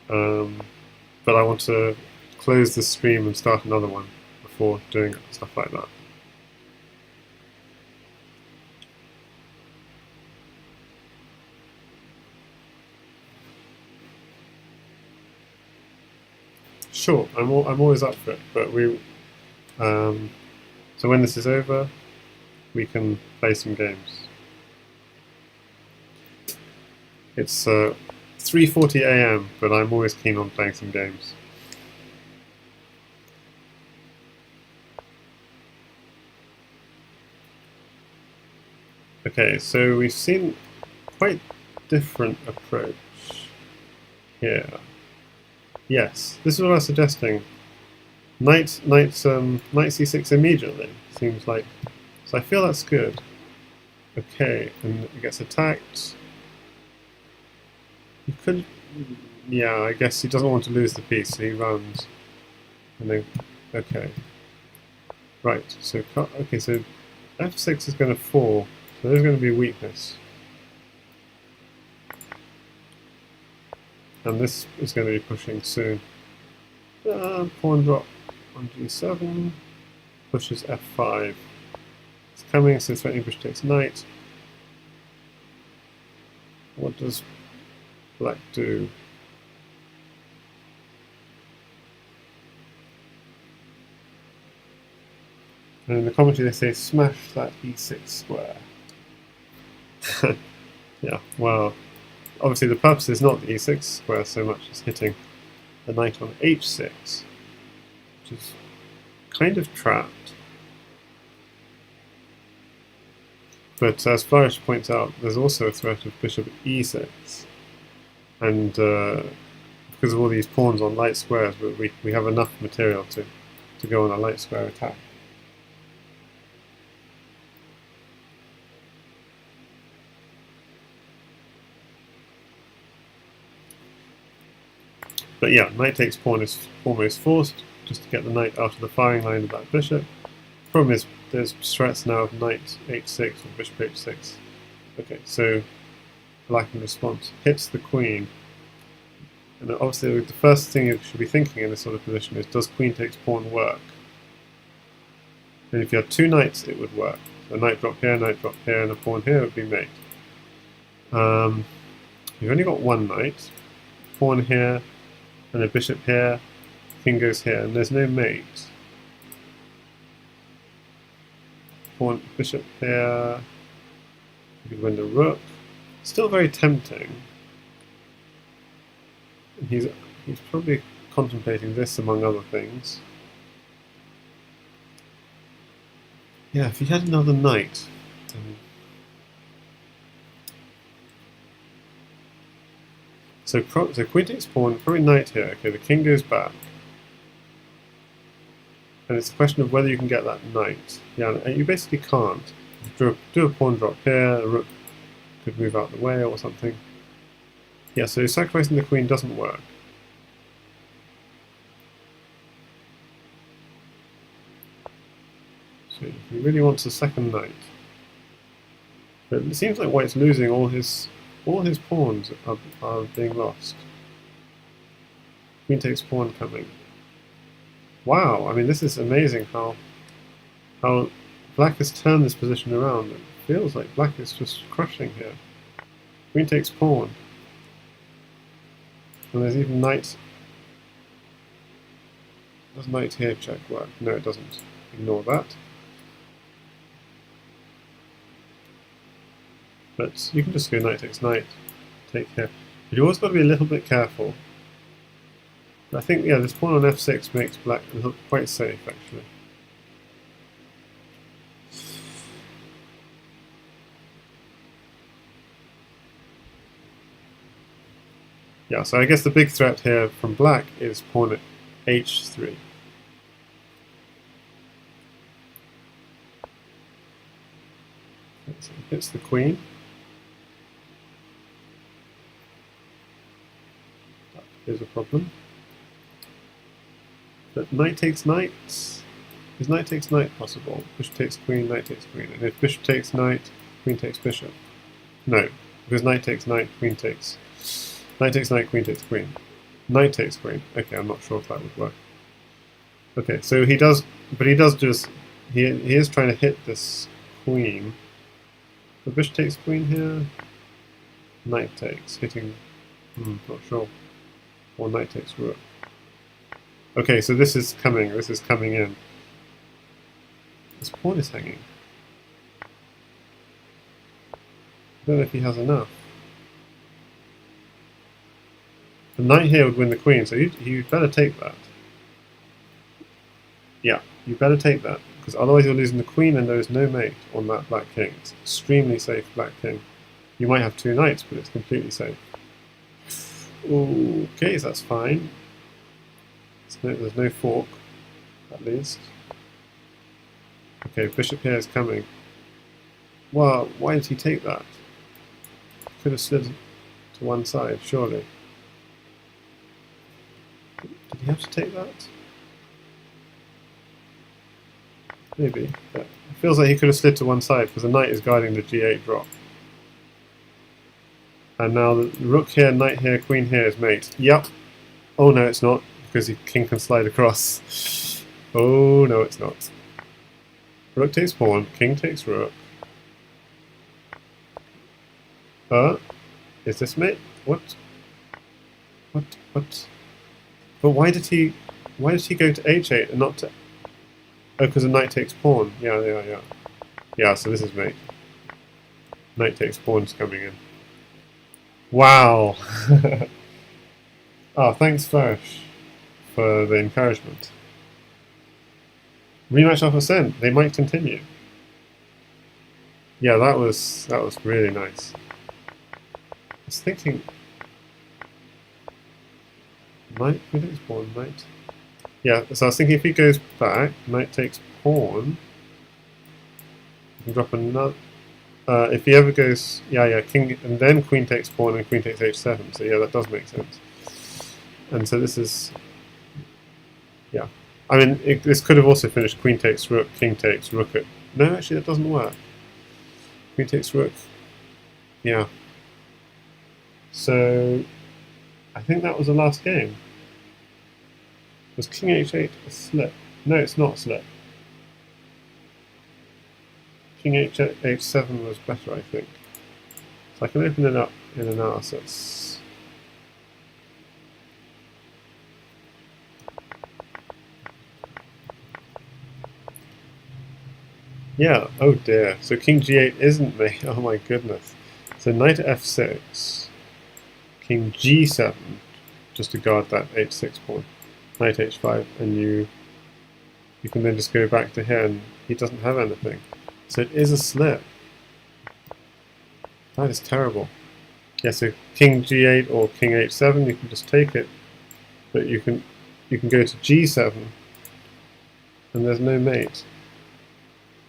But I want to close the stream and start another one before doing stuff like that. Sure, I'm always up for it, but so when this is over, we can play some games. It's 3:40 AM, but I'm always keen on playing some games. Okay, so we've seen quite different approach here. Yes, this is what I was suggesting. Knight c6 immediately seems like. So I feel that's good. Okay, and it gets attacked. He could, yeah. I guess he doesn't want to lose the piece, so he runs. And then, okay, right. So okay, so f6 is going to fall. So there's going to be weakness. And this is going to be pushing soon. Pawn drop on g7, pushes f5. It's coming, so threatening bishop takes knight. What does black do? And in the commentary they say smash that e6 square. Yeah, well, obviously the purpose is not the e6 square so much as hitting the knight on h6, which is kind of trapped. But as Flourish points out, there's also a threat of bishop e6, and because of all these pawns on light squares, we have enough material to go on a light square attack. But yeah, knight takes pawn is almost forced, just to get the knight out of the firing line of that bishop. Problem is, there's threats now of knight h6 or bishop h6. Okay, so black in response hits the queen. And obviously the first thing you should be thinking in this sort of position is, does queen takes pawn work? And if you had two knights, it would work. So a knight drop here, and a pawn here would be mate. You've only got one knight, pawn here, and a bishop here, king goes here, and there's no mate. Pawn, bishop here, you could win the rook. Still very tempting. And he's probably contemplating this among other things. Yeah, if he had another knight, then... So queen takes pawn, probably knight here. Okay, the king goes back. And it's a question of whether you can get that knight. Yeah, you basically can't. Do a pawn drop here, a rook could move out the way or something. Yeah, so sacrificing the queen doesn't work. So he really wants a second knight. But it seems like white's losing all his pawns are being lost. Queen takes pawn coming. Wow, I mean this is amazing how black has turned this position around. It feels like black is just crushing here. Queen takes pawn. And there's even knight. Does knight here check work? No, it doesn't. Ignore that. But you can just go knight takes knight, take here. But you always got to be a little bit careful. But I think, yeah, this pawn on f6 makes black look quite safe, actually. Yeah, so I guess the big threat here from black is pawn at h3. So it hits the queen. That is a problem. But knight takes knight. Is knight takes knight possible? Bishop takes queen, knight takes queen. And if bishop takes knight, queen takes bishop. No, because knight takes knight, queen takes... Knight takes knight, queen takes queen. Knight takes queen. Okay, I'm not sure if that would work. Okay, so he does... But he does just... He is trying to hit this queen. But bishop takes queen here. Knight takes. Hitting... not sure. Or knight takes rook. Okay, so this is coming in. This pawn is hanging. I don't know if he has enough. The knight here would win the queen, so you'd better take that. Yeah, you better take that, because otherwise you're losing the queen and there is no mate on that black king. It's extremely safe black king. You might have two knights, but it's completely safe. Okay, so that's fine. There's no fork, at least. Okay, bishop here is coming. Well, why did he take that? Could have slid to one side, surely. Did he have to take that? Maybe, but it feels like he could have slid to one side because the knight is guarding the g8 drop. And now the rook here, knight here, queen here is mate. Yep. Oh no, it's not, because the king can slide across. Oh no, it's not. Rook takes pawn, king takes rook. Is this mate? What? What? But why did he go to h8 and not to... Oh, because the knight takes pawn. Yeah. Yeah, so this is mate. Knight takes pawn's coming in. Wow! Oh, thanks Fersh for the encouragement. Rematch offer sent. They might continue. Yeah, that was really nice. I was thinking... Knight, who takes pawn? Knight? Yeah, so I was thinking if he goes back, knight takes pawn, you can drop another... if he ever goes... Yeah, king, and then queen takes pawn and queen takes h7, so yeah, that does make sense. And so this is... Yeah. I mean, this could have also finished queen takes rook, king takes rook at... No, actually that doesn't work. Queen takes rook. Yeah. So... I think that was the last game. Was king h8 a slip? No, it's not a slip. King h7 was better, I think. So I can open it up in analysis. Yeah, oh dear. So king g8 isn't me. Oh my goodness. So knight f6. King g7, just to guard that h6 pawn. Knight h5, and you can then just go back to here, and he doesn't have anything. So it is a slip. That is terrible. Yeah, so king g8 or king h7, you can just take it, but you can go to g7, and there's no mate.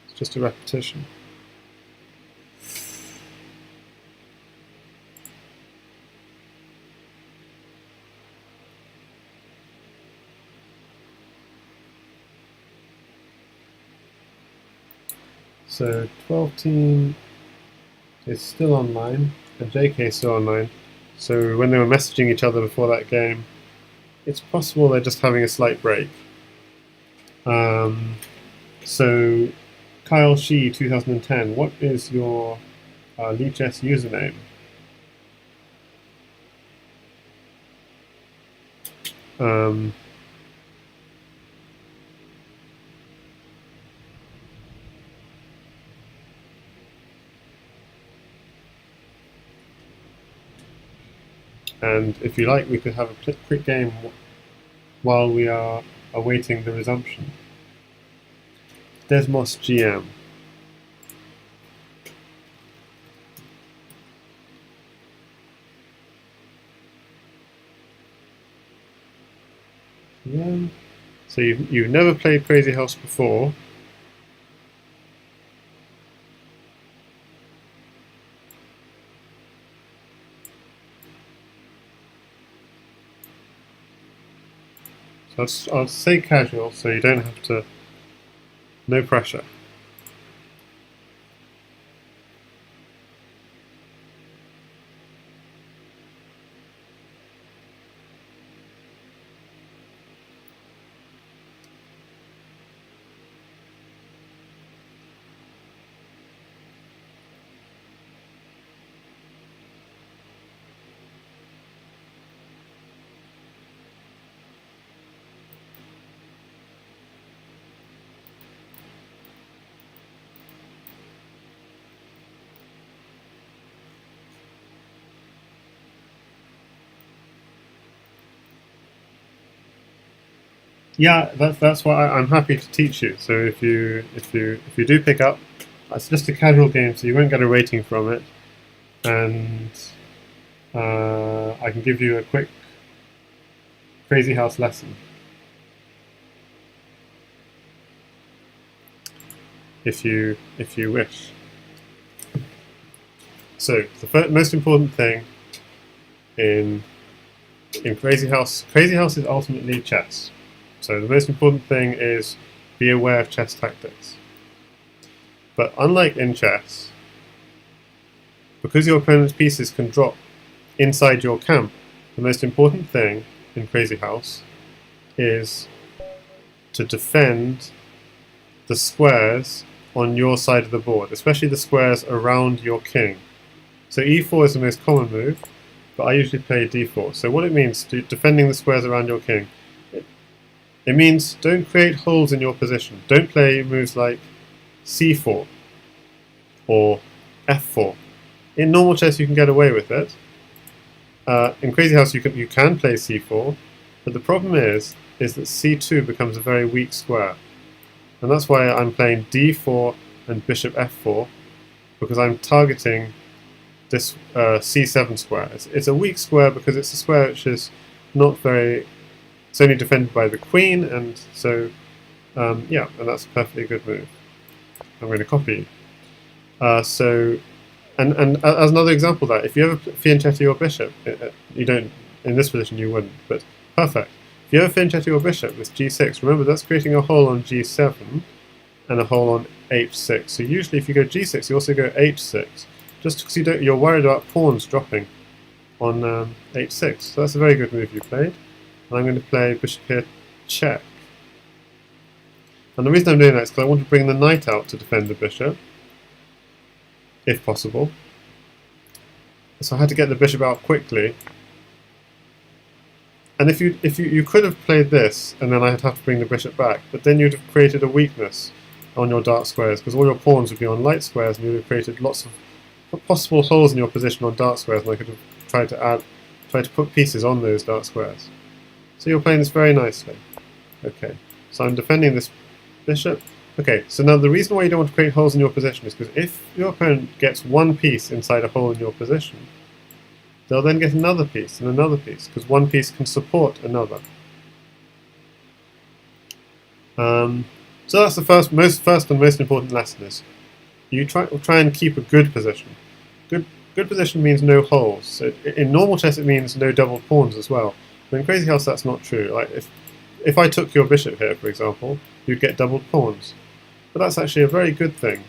It's just a repetition. So TwelveTeen is still online, and JK is still online. So when they were messaging each other before that game, it's possible they're just having a slight break. So Kyle Shee 2010, what is your Lichess username? And if you like, we could have a quick game while we are awaiting the resumption. Desmos GM. Yeah. So you've never played Crazyhouse before. So I'll say casual, so you don't have to. No pressure. Yeah, that's why I'm happy to teach you. So if you do pick up, it's just a casual game, so you won't get a rating from it, and I can give you a quick Crazyhouse lesson if you wish. So the most important thing in Crazyhouse is ultimately chess. So the most important thing is be aware of chess tactics. But unlike in chess, because your opponent's pieces can drop inside your camp, the most important thing in Crazyhouse is to defend the squares on your side of the board, especially the squares around your king. So e4 is the most common move, but I usually play d4. So what it means, defending the squares around your king, it means don't create holes in your position. Don't play moves like c4 or f4. In normal chess you can get away with it. In Crazyhouse you can play c4, but the problem is that c2 becomes a very weak square. And that's why I'm playing d4 and bishop f4, because I'm targeting this c7 square. It's a weak square because it's a square which is not very... It's only defended by the queen, and so, yeah, and that's a perfectly good move. I'm going to copy. And as another example of that, if you ever fianchetto your bishop, you don't, in this position you wouldn't, but perfect. If you ever fianchetto your bishop with g6, remember that's creating a hole on g7 and a hole on h6. So usually if you go g6, you also go h6, just because you're worried about pawns dropping on h6. So that's a very good move you played. And I'm going to play bishop here, check. And the reason I'm doing that is because I want to bring the knight out to defend the bishop, if possible. So I had to get the bishop out quickly. And if you could have played this, and then I'd have to bring the bishop back, but then you'd have created a weakness on your dark squares, because all your pawns would be on light squares, and you'd have created lots of possible holes in your position on dark squares, and I could have tried to put pieces on those dark squares. So you're playing this very nicely. Okay, so I'm defending this bishop. Okay, so now the reason why you don't want to create holes in your position is because if your opponent gets one piece inside a hole in your position, they'll then get another piece and another piece, because one piece can support another. So that's the first and most important lesson is you try and keep a good position. Good position means no holes. So in normal chess it means no double pawns as well. But in Crazyhouse that's not true. Like if I took your bishop here, for example, you'd get doubled pawns. But that's actually a very good thing.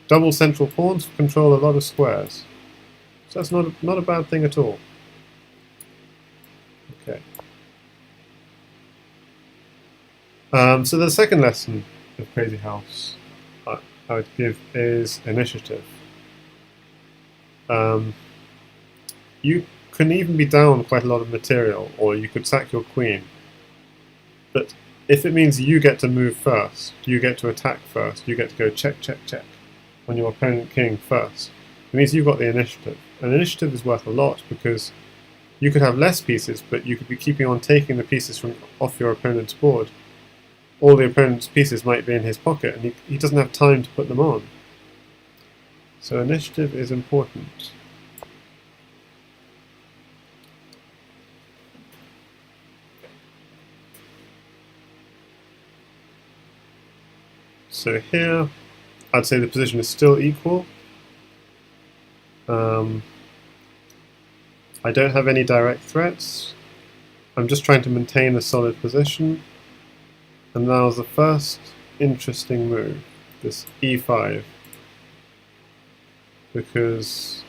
Double central pawns control a lot of squares. So that's not a bad thing at all. Okay. So the second lesson of Crazyhouse I would give is initiative. You can even be down quite a lot of material, or you could sack your queen. But if it means you get to move first, you get to attack first, you get to go check, check, check on your opponent king first, it means you've got the initiative. And initiative is worth a lot because you could have less pieces, but you could be keeping on taking the pieces from off your opponent's board. All the opponent's pieces might be in his pocket, and he doesn't have time to put them on. So initiative is important. So here, I'd say the position is still equal. I don't have any direct threats. I'm just trying to maintain a solid position. And now's the first interesting move, this e5, because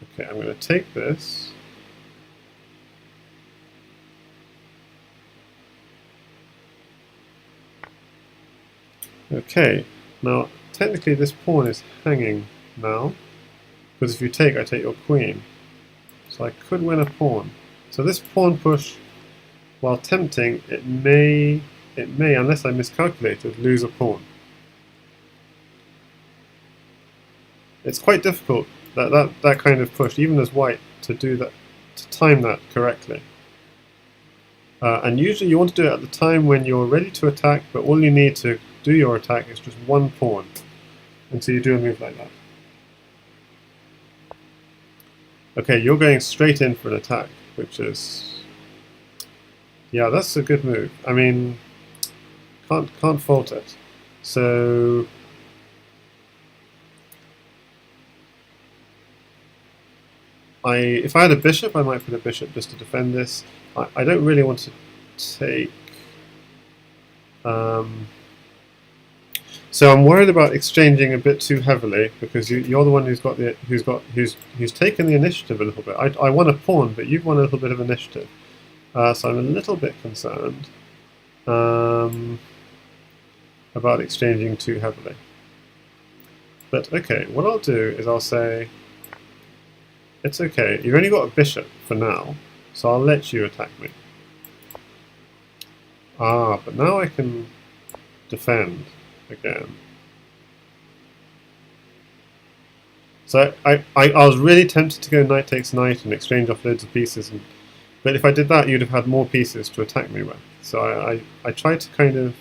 okay, I'm going to take this. Okay, now technically this pawn is hanging now, because if you take, I take your queen. So I could win a pawn. So this pawn push, while tempting, it may, unless I miscalculated, lose a pawn. It's quite difficult, that kind of push, even as white, to do that, to time that correctly. And usually you want to do it at the time when you're ready to attack, but all you need to do your attack is just one pawn. And so you do a move like that. Okay, you're going straight in for an attack, which is... yeah, that's a good move. I mean, can't fault it. So... if I had a bishop, I might put a bishop just to defend this. I don't really want to take... so I'm worried about exchanging a bit too heavily, because you're the one who's taken the initiative a little bit. I won a pawn, but you've won a little bit of initiative. So I'm a little bit concerned about exchanging too heavily. But okay, what I'll do is I'll say, it's okay, you've only got a bishop for now, so I'll let you attack me. Ah, but now I can defend again. So I was really tempted to go knight takes knight and exchange off loads of pieces, but if I did that, you'd have had more pieces to attack me with. So I tried to kind of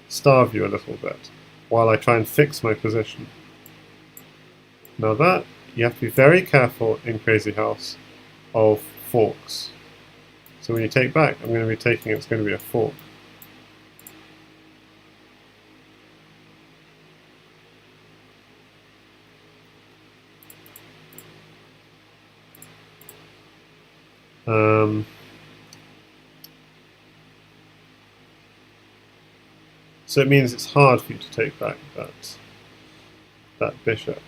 starve you a little bit while I try and fix my position. Now that, you have to be very careful in Crazyhouse of forks. So when you take back, I'm going to be taking, it's going to be a fork. So it means it's hard for you to take back that bishop.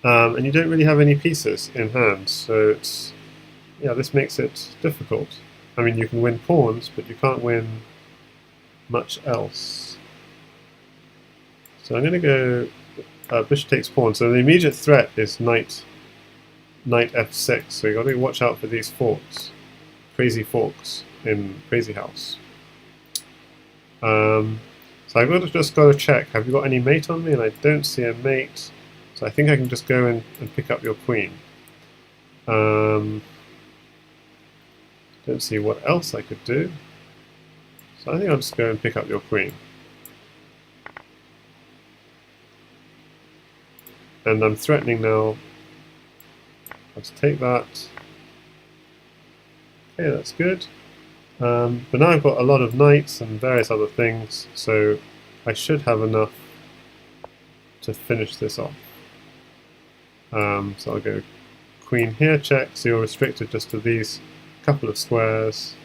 And you don't really have any pieces in hand, so it's, yeah, this makes it difficult. I mean, you can win pawns, but you can't win much else. So I'm going to go bishop takes pawn. So the immediate threat is knight f6. So you've got to watch out for these forks, crazy forks in Crazyhouse. So I've just got to check. Have you got any mate on me? And I don't see a mate. So I think I can just go in and pick up your queen. Don't see what else I could do. So I think I'll just go and pick up your queen. And I'm threatening now. Let's take that. Okay, that's good. But now I've got a lot of knights and various other things, so I should have enough to finish this off. So I'll go queen here, check, so you're restricted just to these couple of squares.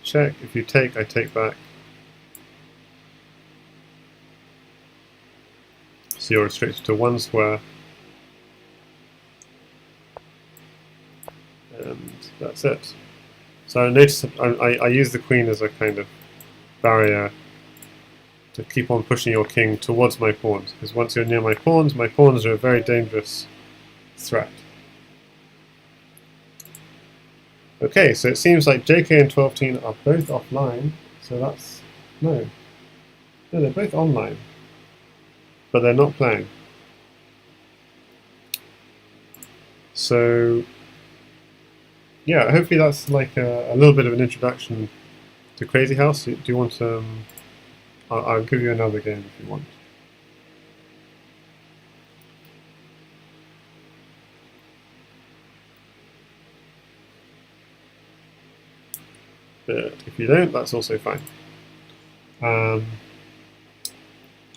Check, if you take, I take back. So you're restricted to one square. And that's it. So notice I use the queen as a kind of barrier to keep on pushing your king towards my pawns, because once you're near my pawns are a very dangerous threat. Okay, so it seems like JK and TwelveTeen are both offline, so that's... no, they're both online, but they're not playing. So, yeah, hopefully that's like a little bit of an introduction to Crazyhouse. Do you want to... I'll give you another game if you want. But if you don't, that's also fine.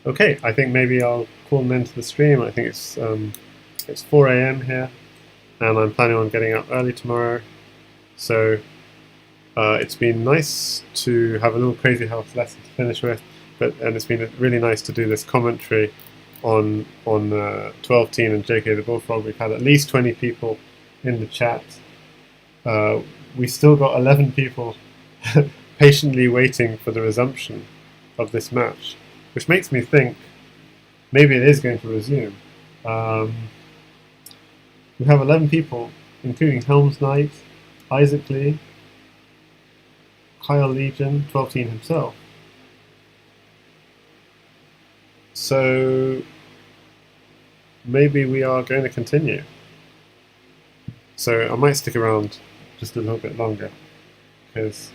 Okay, I think maybe I'll call an end to the stream. I think it's 4 a.m. here, and I'm planning on getting up early tomorrow. So it's been nice to have a little Crazyhouse lesson to finish with, and it's been really nice to do this commentary on TwelveTeen and JKtheBullfrog. We've had at least 20 people in the chat. We still got 11 people patiently waiting for the resumption of this match, which makes me think maybe it is going to resume. We have 11 people, including Helm's Knight, Isaac Lee, Kyle Legion, TwelveTeen himself. So maybe we are going to continue. So I might stick around just a little bit longer, because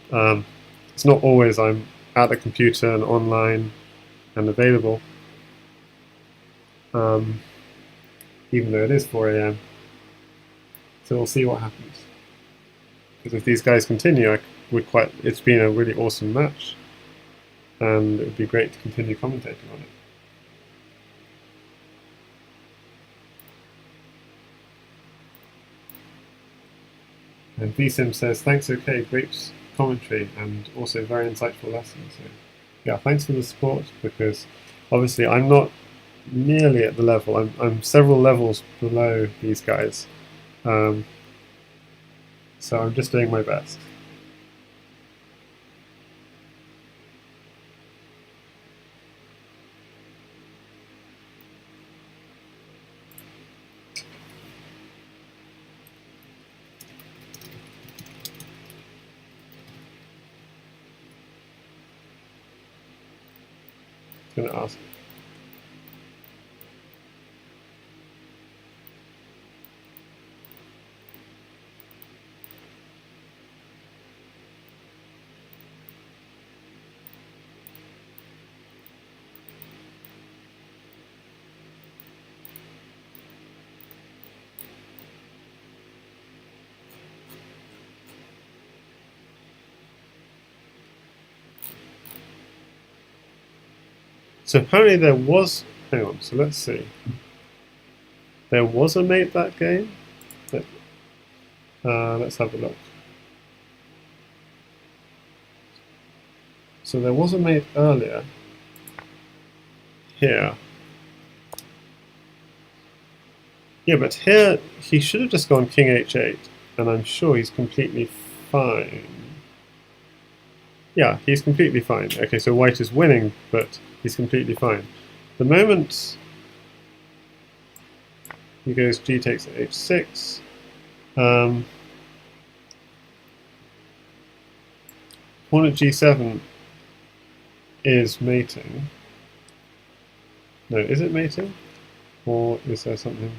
it's not always I'm at the computer and online and available, even though it is 4 a.m. So we'll see what happens. Because if these guys continue, it's been a really awesome match, and it would be great to continue commentating on it. And VSim says, thanks, okay, great commentary and also very insightful lessons. So, yeah, thanks for the support, because obviously I'm not nearly at the level. I'm several levels below these guys. So I'm just doing my best. Going to ask. So apparently there was, hang on, so let's see. There was a mate that game. Let's have a look. So there was a mate earlier here. Yeah, but here he should have just gone King H8, and I'm sure he's completely fine. Yeah, he's completely fine. Okay, so white is winning, but he's completely fine. The moment he goes G takes H6, pawn at G7 is mating. No, is it mating? Or is there something?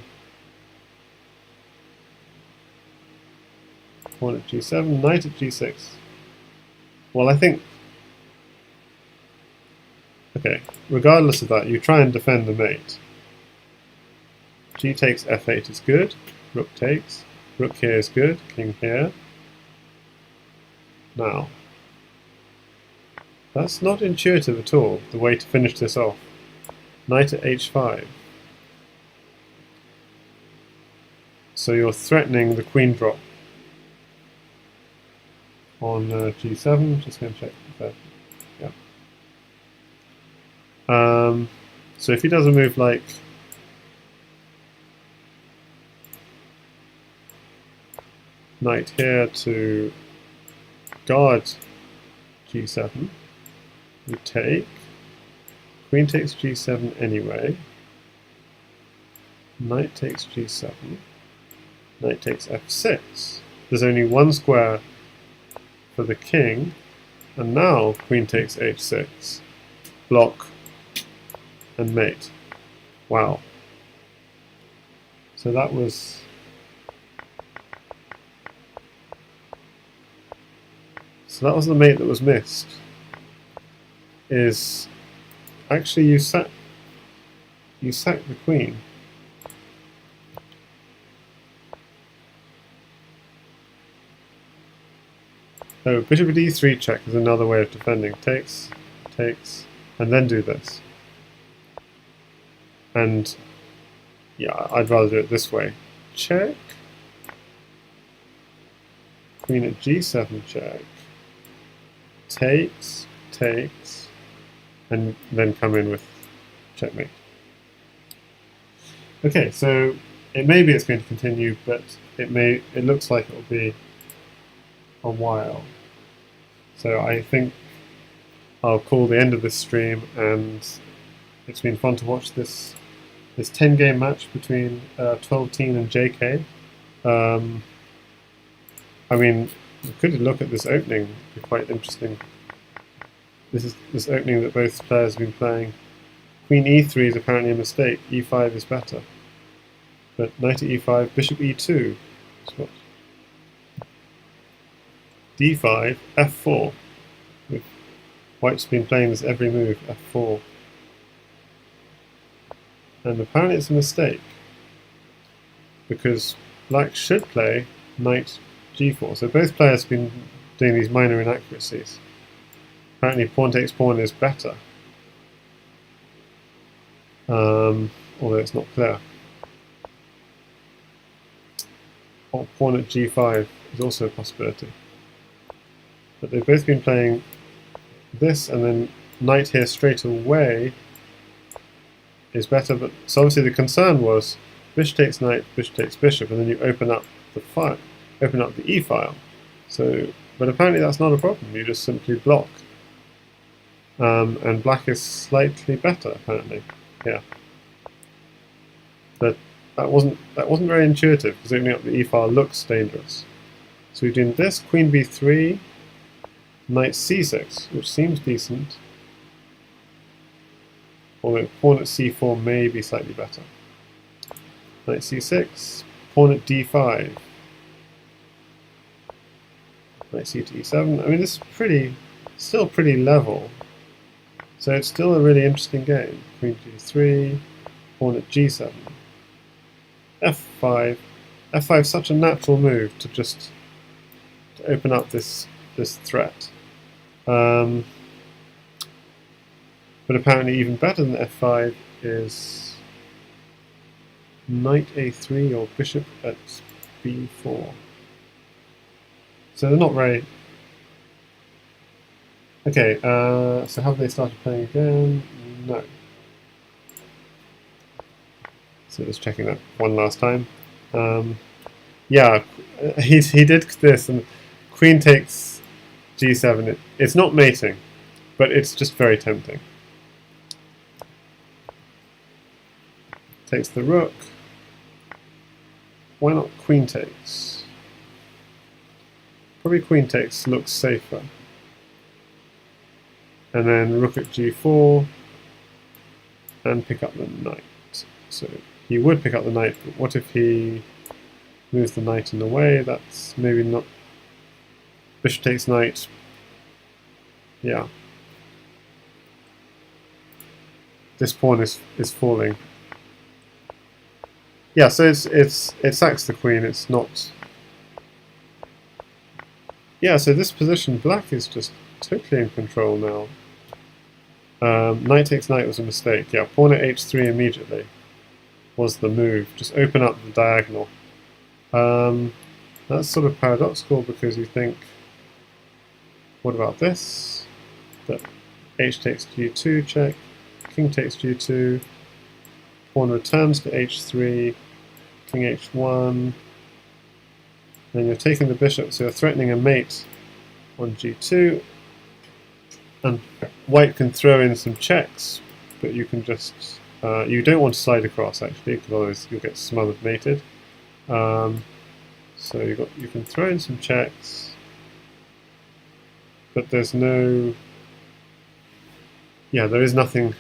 Pawn at G7, knight at G6. Well, I think... Okay, regardless of that, you try and defend the mate. G takes F8 is good. Rook takes. Rook here is good. King here. Now, that's not intuitive at all, the way to finish this off. Knight at H5. So you're threatening the queen drop on G7. Just going to check that. Yeah. So if he does a move like knight here to guard G7, we take. Queen takes G7 anyway. Knight takes G7. Knight takes F6. There's only one square for the king, and now queen takes H6. Block and mate. Wow. So that was... So that was the mate that was missed. Is actually you sack the queen. Oh, bishop at e3 check is another way of defending. Takes, takes, and then do this. And yeah, I'd rather do it this way. Check. Queen at g7 check. Takes, takes, and then come in with checkmate. Okay, so maybe it's going to continue, but it looks like it will be a while. So I think I'll call the end of this stream, and it's been fun to watch this 10-game match between TwelveTeen and JK. I mean, we could look at this opening. It'd be quite interesting. This opening that both players have been playing. Queen e3 is apparently a mistake. e5 is better. But knight at e5, bishop e2. What? d5, f4. White's been playing this every move, f4. And apparently it's a mistake, because black should play knight g4. So both players have been doing these minor inaccuracies. Apparently pawn takes pawn is better, although it's not clear. Or pawn at g5 is also a possibility. But they've both been playing this, and then knight here straight away is better. But so obviously the concern was bishop takes knight, bishop takes bishop, and then you open up the file, open up the e file. So, but apparently that's not a problem. You just simply block, and black is slightly better apparently. Yeah, but that wasn't very intuitive, because opening up the e file looks dangerous. So we're doing this, queen b3, knight c6, which seems decent. Although pawn at c4 may be slightly better. Knight c6, pawn at d5. Knight c to e7. I mean, this is still pretty level. So it's still a really interesting game. Queen g3, pawn at g7. f5. f5 is such a natural move to just open up this threat. But apparently even better than f5 is knight a3 or bishop at b4. So they're not very... Okay, so have they started playing again? No. So just checking that one last time. Yeah, he did this, and queen takes g7. It's not mating, but it's just very tempting. Takes the rook. Why not queen takes? Probably queen takes looks safer. And then rook at g4 and pick up the knight. So he would pick up the knight, but what if he moves the knight in the way? That's maybe not. Bishop takes knight. Yeah. This pawn is falling. Yeah, so it sacks the queen. It's not. Yeah, so this position, black is just totally in control now. Knight takes knight was a mistake. Yeah, pawn at h3 immediately was the move. Just open up the diagonal. That's sort of paradoxical, because you think, what about this? That h takes g2 check, king takes g2, pawn returns to h3, king h1, then you're taking the bishop, so you're threatening a mate on g2, and white can throw in some checks, but you can just, you don't want to slide across actually, because otherwise you'll get smothered mated. So you can throw in some checks, but there's no, yeah, there is nothing.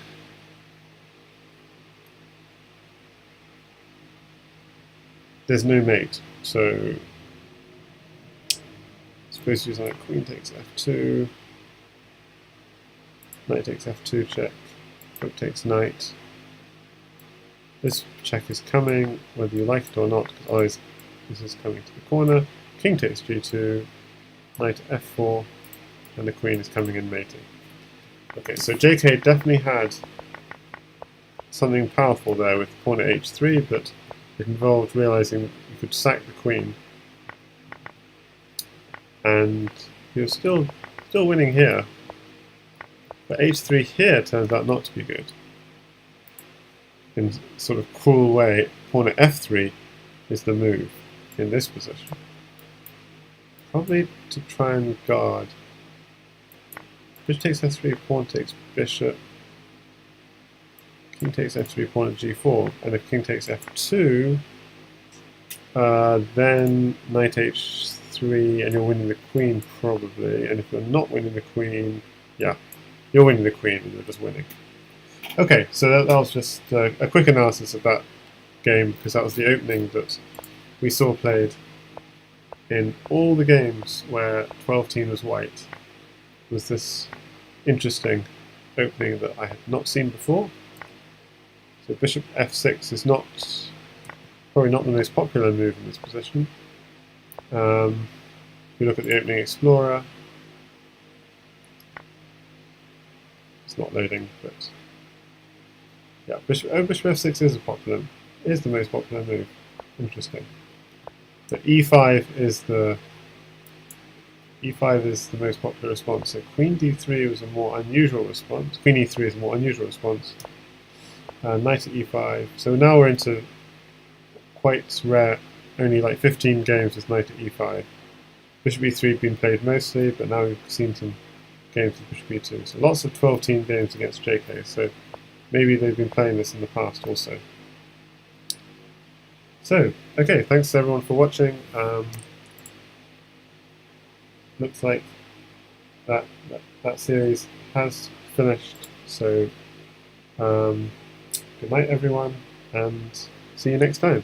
There's no mate, so suppose you use like queen takes f2, knight takes f2 check, rook takes knight. This check is coming, whether you like it or not, because always this is coming to the corner. King takes g2, knight f4, and the queen is coming in mating. Okay, so JK definitely had something powerful there with pawn at h3, but it involved realizing you could sack the queen, and you're still winning here. But h3 here turns out not to be good. In sort of cruel way, pawn at f3 is the move in this position. Probably to try and guard. Bishop takes f3, pawn takes bishop. King takes f3, pawn at g4, and if king takes f2, then knight h3, and you're winning the queen probably. And if you're not winning the queen, yeah, you're winning the queen, and you're just winning. Okay, so that was just a quick analysis of that game, because that was the opening that we saw played in all the games where 12-teen was white. Was this interesting opening that I had not seen before. So bishop f6 is probably not the most popular move in this position. If we look at the opening explorer, it's not loading, but yeah, bishop f6 is the most popular move. Interesting. The e5 is the most popular response. So queen d3 was a more unusual response. Queen e3 is a more unusual response. Knight at e5. So now we're into quite rare, only like 15 games with knight at e5. Bishop e3 been played mostly, but now we've seen some games with bishop e2. So lots of 12-teen games against JK. So maybe they've been playing this in the past also. So, okay, thanks everyone for watching. Looks like that series has finished. So, good night everyone, and see you next time.